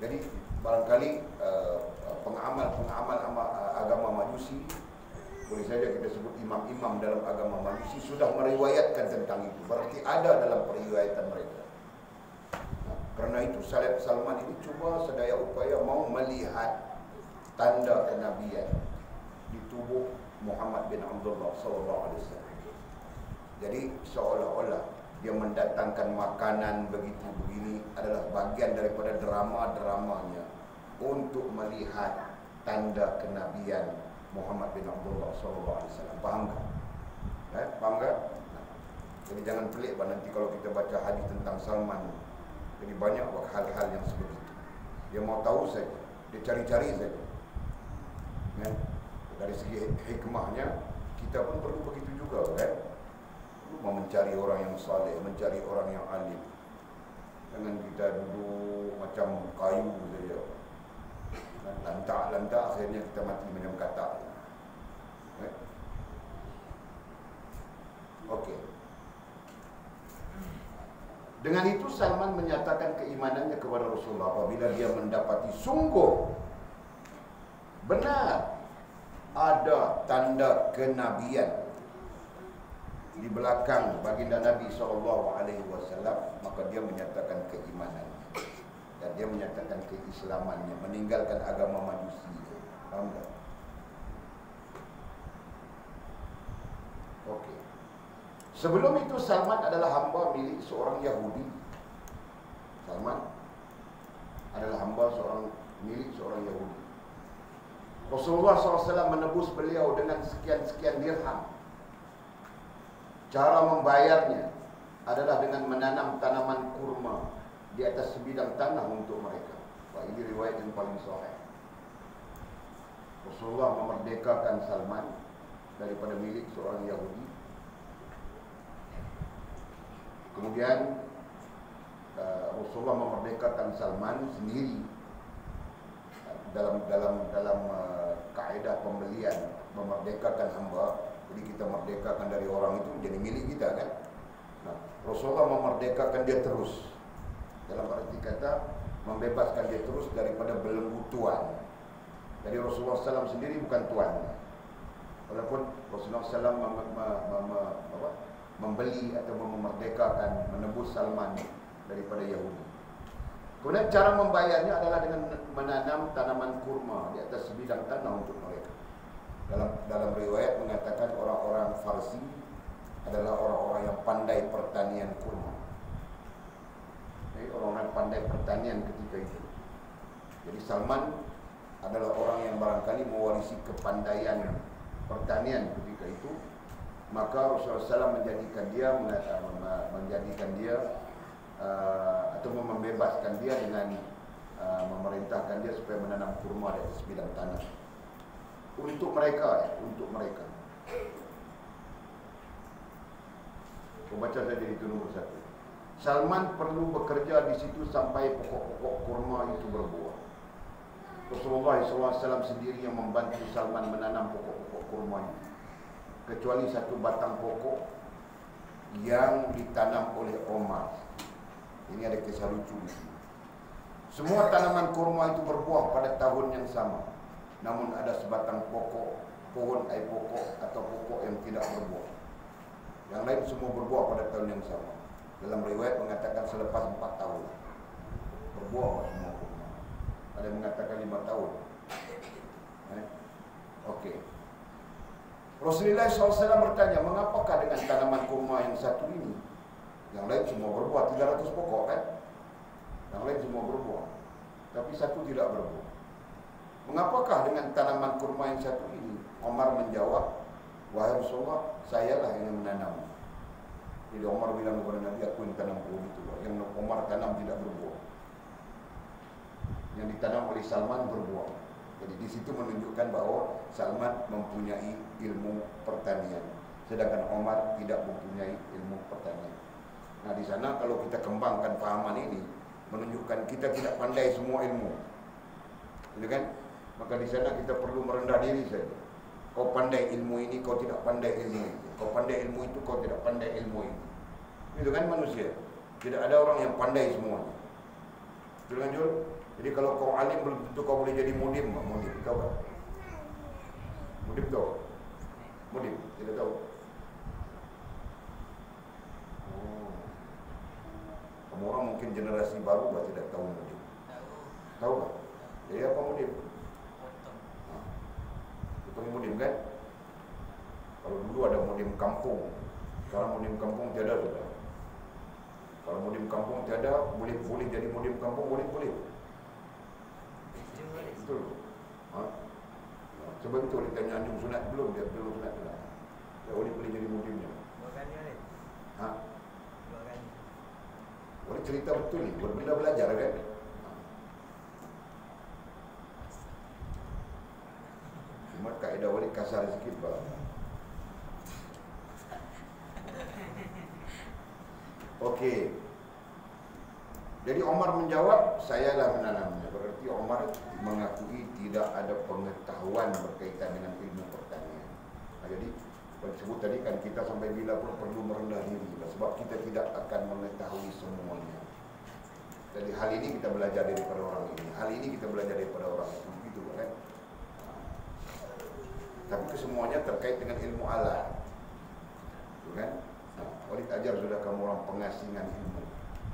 Jadi barangkali pengamal agama Majusi, boleh saja kita sebut imam-imam dalam agama Majusi, sudah meriwayatkan tentang itu. Berarti ada dalam periwayatan mereka. Karena itu Salman ini cuba sedaya upaya mau melihat tanda kenabian di tubuh Muhammad bin Abdullah SAW. Jadi seolah-olah dia mendatangkan makanan begini adalah bagian daripada drama-dramanya untuk melihat tanda kenabian Muhammad bin Abdullah SAW. Faham tak? Faham tak? Jadi jangan pelik nanti kalau kita baca hadis tentang Salman. Jadi banyak hal-hal yang sebegitu. Dia mau tahu saja, dia cari-cari saja. Kan? Dari segi hikmahnya, kita pun perlu begitu juga, kan? Perlu mencari orang yang saleh, mencari orang yang alim. Jangan kita duduk macam kayu saja. Lantak-lantak akhirnya kita mati macam katak. Kan? Okey. Dengan itu Salman menyatakan keimanannya kepada Rasulullah apabila dia mendapati sungguh benar ada tanda kenabian di belakang baginda Nabi SAW, maka dia menyatakan keimanannya dan dia menyatakan keislamannya, meninggalkan agama Majusi. Faham tak? Okey. Sebelum itu Salman adalah hamba milik seorang Yahudi. Salman adalah hamba milik seorang Yahudi. Rasulullah SAW menebus beliau dengan sekian-sekian dirham. Cara membayarnya adalah dengan menanam tanaman kurma di atas sebidang tanah untuk mereka. Ini riwayat yang paling sahih. Rasulullah memerdekakan Salman daripada milik seorang Yahudi. Kemudian Rasulullah memerdekakan Salman sendiri dalam kaedah pembelian, memerdekakan hamba. Jadi kita merdekakan dari orang itu jadi milik kita, kan? Nah, Rasulullah memerdekakan dia terus, dalam arti kata membebaskan dia terus daripada belenggu tuan. Jadi Rasulullah SAW sendiri bukan tuan, walaupun Rasulullah SAW membeli atau memerdekakan, menebus Salman daripada Yahudi. Kemudian cara membayarnya adalah dengan menanam tanaman kurma di atas sebidang tanah untuk mereka. Dalam riwayat mengatakan orang-orang Farsi adalah orang-orang yang pandai pertanian kurma. Jadi orang-orang pandai pertanian ketika itu. Jadi Salman adalah orang yang barangkali mewarisi kepandaian pertanian ketika itu. maka Rasulullah SAW menjadikan dia atau membebaskan dia dengan memerintahkan dia supaya menanam kurma di atas bidang tanah untuk mereka. Aku baca saja itu nomor 1. Salman perlu bekerja di situ sampai pokok-pokok kurma itu berbuah. Rasulullah SAW sendiri yang membantu Salman menanam pokok-pokok kurma itu, kecuali satu batang pokok yang ditanam oleh Omar. Ini ada kisah lucu. Semua tanaman kurma itu berbuah pada tahun yang sama, namun ada sebatang pokok, pohon pokok atau pokok yang tidak berbuah. Yang lain semua berbuah pada tahun yang sama. Dalam riwayat mengatakan selepas 4 tahun berbuah semua kurma. Ada yang mengatakan 5 tahun. Okey. Rasulullah SAW bertanya, mengapakah dengan tanaman kurma yang satu ini? Yang lain semua berbuah, 300 pokok kan? Yang lain semua berbuah, tapi satu tidak berbuah. Mengapakah dengan tanaman kurma yang satu ini? Omar menjawab, wahai Rasulullah, sayalah yang menanam. Jadi Omar bilang kepada Nabi, aku yang tanam pohon itu. Yang Omar tanam tidak berbuah, yang ditanam oleh Salman berbuah. Jadi di situ menunjukkan bahawa Salman mempunyai ilmu pertanian, sedangkan Omar tidak mempunyai ilmu pertanian. Nah, di sana kalau kita kembangkan fahaman ini, menunjukkan kita tidak pandai semua ilmu, gitu kan? Maka di sana kita perlu merendah diri saja. Kau pandai ilmu ini, kau tidak pandai ilmu itu. Kau pandai ilmu itu, kau tidak pandai ilmu ini. Itu kan manusia. Tidak ada orang yang pandai semuanya. Betul kan, Jul? Jadi kalau kau alim, belum tentu kau boleh jadi mudim. Mudim, tahu tak? Mudim tahu? Mudim, tidak tahu. Kamu orang mungkin generasi baru bah tidak tahu mudim. Tahu tak? Jadi apa mudim? Potong mudim kan? Kalau dulu ada mudim kampung, sekarang mudim kampung tiada sudah. Kalau mudim kampung tiada, boleh jadi mudim kampung, boleh. Betul. Sebab itu oleh tanya anjung sunat belum, dia belum sunat juga. Ya, boleh jadi mudimnya. Boleh cerita betul ni, berbenda belajar kan? Cuma kaedah boleh kasar sikit bah. Okey. Jadi Omar menjawab, sayalah menanamnya. Berarti Omar mengakui tidak ada pengetahuan berkaitan dengan ilmu pertanian. Jadi sebut tadi kan kita sampai bila pun perlu merendah diri, sebab kita tidak akan mengetahui semuanya. Jadi hal ini kita belajar daripada orang ini, hal ini kita belajar daripada orang itu, begitu kan? Tapi kesemuanya terkait dengan ilmu alam, betul kan? Walid ajar sudah kamu orang pengasingan ilmu,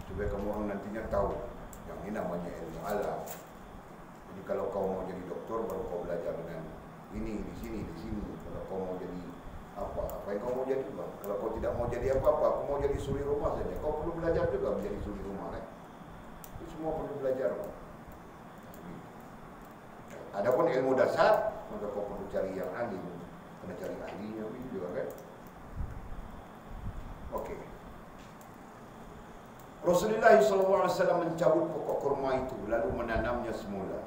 supaya kamu orang nantinya tahu yang ini namanya ilmu alam. Jadi kalau kau mau jadi doktor, baru kau belajar dengan ini di sini. Kalau kau mau jadi apa yang kau mau jadi, bang? Kalau kau tidak mau jadi apa-apa, aku mau jadi suri rumah saja, kau perlu belajar juga menjadi suri rumah kan? Itu semua perlu belajar, bang. Adapun ilmu dasar, maka kau perlu cari yang ahli, kena cari ahlinya juga kan? Okey. Rasulullah SAW mencabut pokok kurma itu lalu menanamnya semula.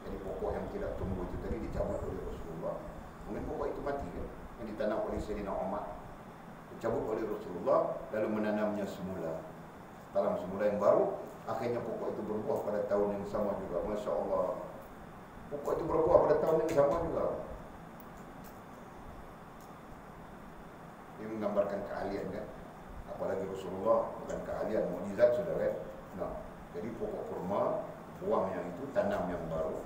Jadi pokok yang tidak tumbuh itu tadi dicabut oleh Rasulullah. Mungkin pokok itu mati kan, yang ditanam oleh Sayyidina Umar, dicabut oleh Rasulullah lalu menanamnya semula. Tanam semula yang baru, akhirnya pokok itu berbuah pada tahun yang sama juga. Masya Allah, pokok itu berbuah pada tahun yang sama juga. Ini menggambarkan keahlian kan. Apalagi Rasulullah bukan keahlian, mukjizat sudah kan. Nah, jadi pokok kurma, buahnya itu tanam yang baru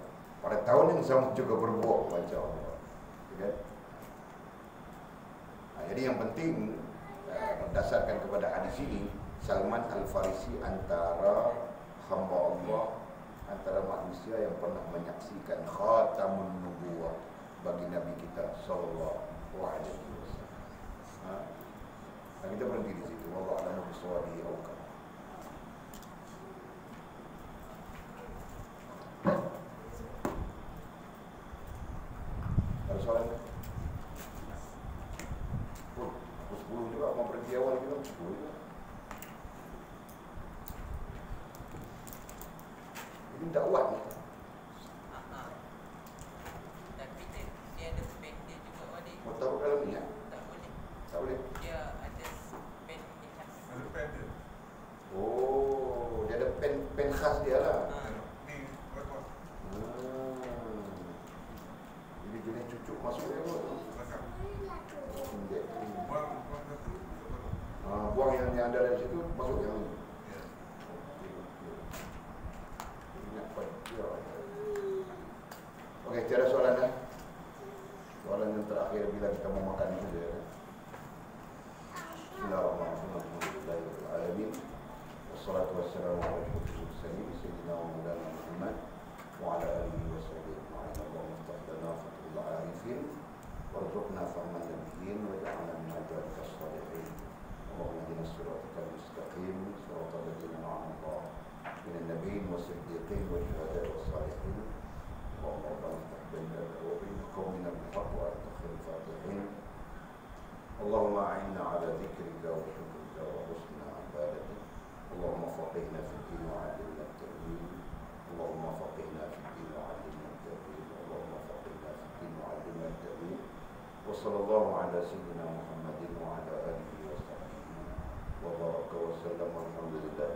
pada tahun yang sama juga berbuah, Masya Allah. Kan? Nah, jadi yang penting berdasarkan kepada hadis ini, Salman Al-Farisi antara hamba Allah, antara manusia yang pernah menyaksikan khatamun nubuwah bagi Nabi kita sallallahu alaihi wasallam. Nah, kita berhenti di situ. Wallahu a'lam bishawab. Ada soalan? juga mau pergi awal kita 10 juga. Ini tak kuat ni. Tapi dia ada pen dia juga Wadi. Mau taruh dalam ni ya? Tak boleh. Tak boleh. Dia ada pen macam. Ada pen dia. Oh, dia ada pen khas dia lah. Ni rekod Jadi jenis cucuk masuk dia kot. belakang. Buang, Buang satu. buang yang ada dari situ masuk yang ni. Ya. Ingat pada dia. Okey, tiada soalan dah. Soalan yang terakhir bila kita mau makan saja. Bismillahirrahmanirrahim. Wassalatu wassalamu ala asyrafil mursalin sayyidina wa maulana Muhammad wa ala alihi wa sahbihi ajma'in. Allahumma iftah lana fathul arifin warzuqna fahman nabiyyin waj'alna min ibadika as-salihin. Allahumma ihdina as-siratal mustaqim siratal ladzina an'amta 'alaihim minan nabiyyin was-siddiqin wash-shuhada'i was-salihin. اللهم ربنا افتح بيننا وبين قومنا بالحق وانت خير الفاتحين. اللهم اعنا على ذكرك وشكرك وحسن عبادتك. اللهم فقهنا في الدين وعلمنا التأويل. اللهم فقهنا في الدين وعلمنا التأويل. اللهم فقهنا في الدين وعلمنا التأويل. وصلى الله على سيدنا محمد وعلى آله وصحبه وبارك وسلم والحمد لله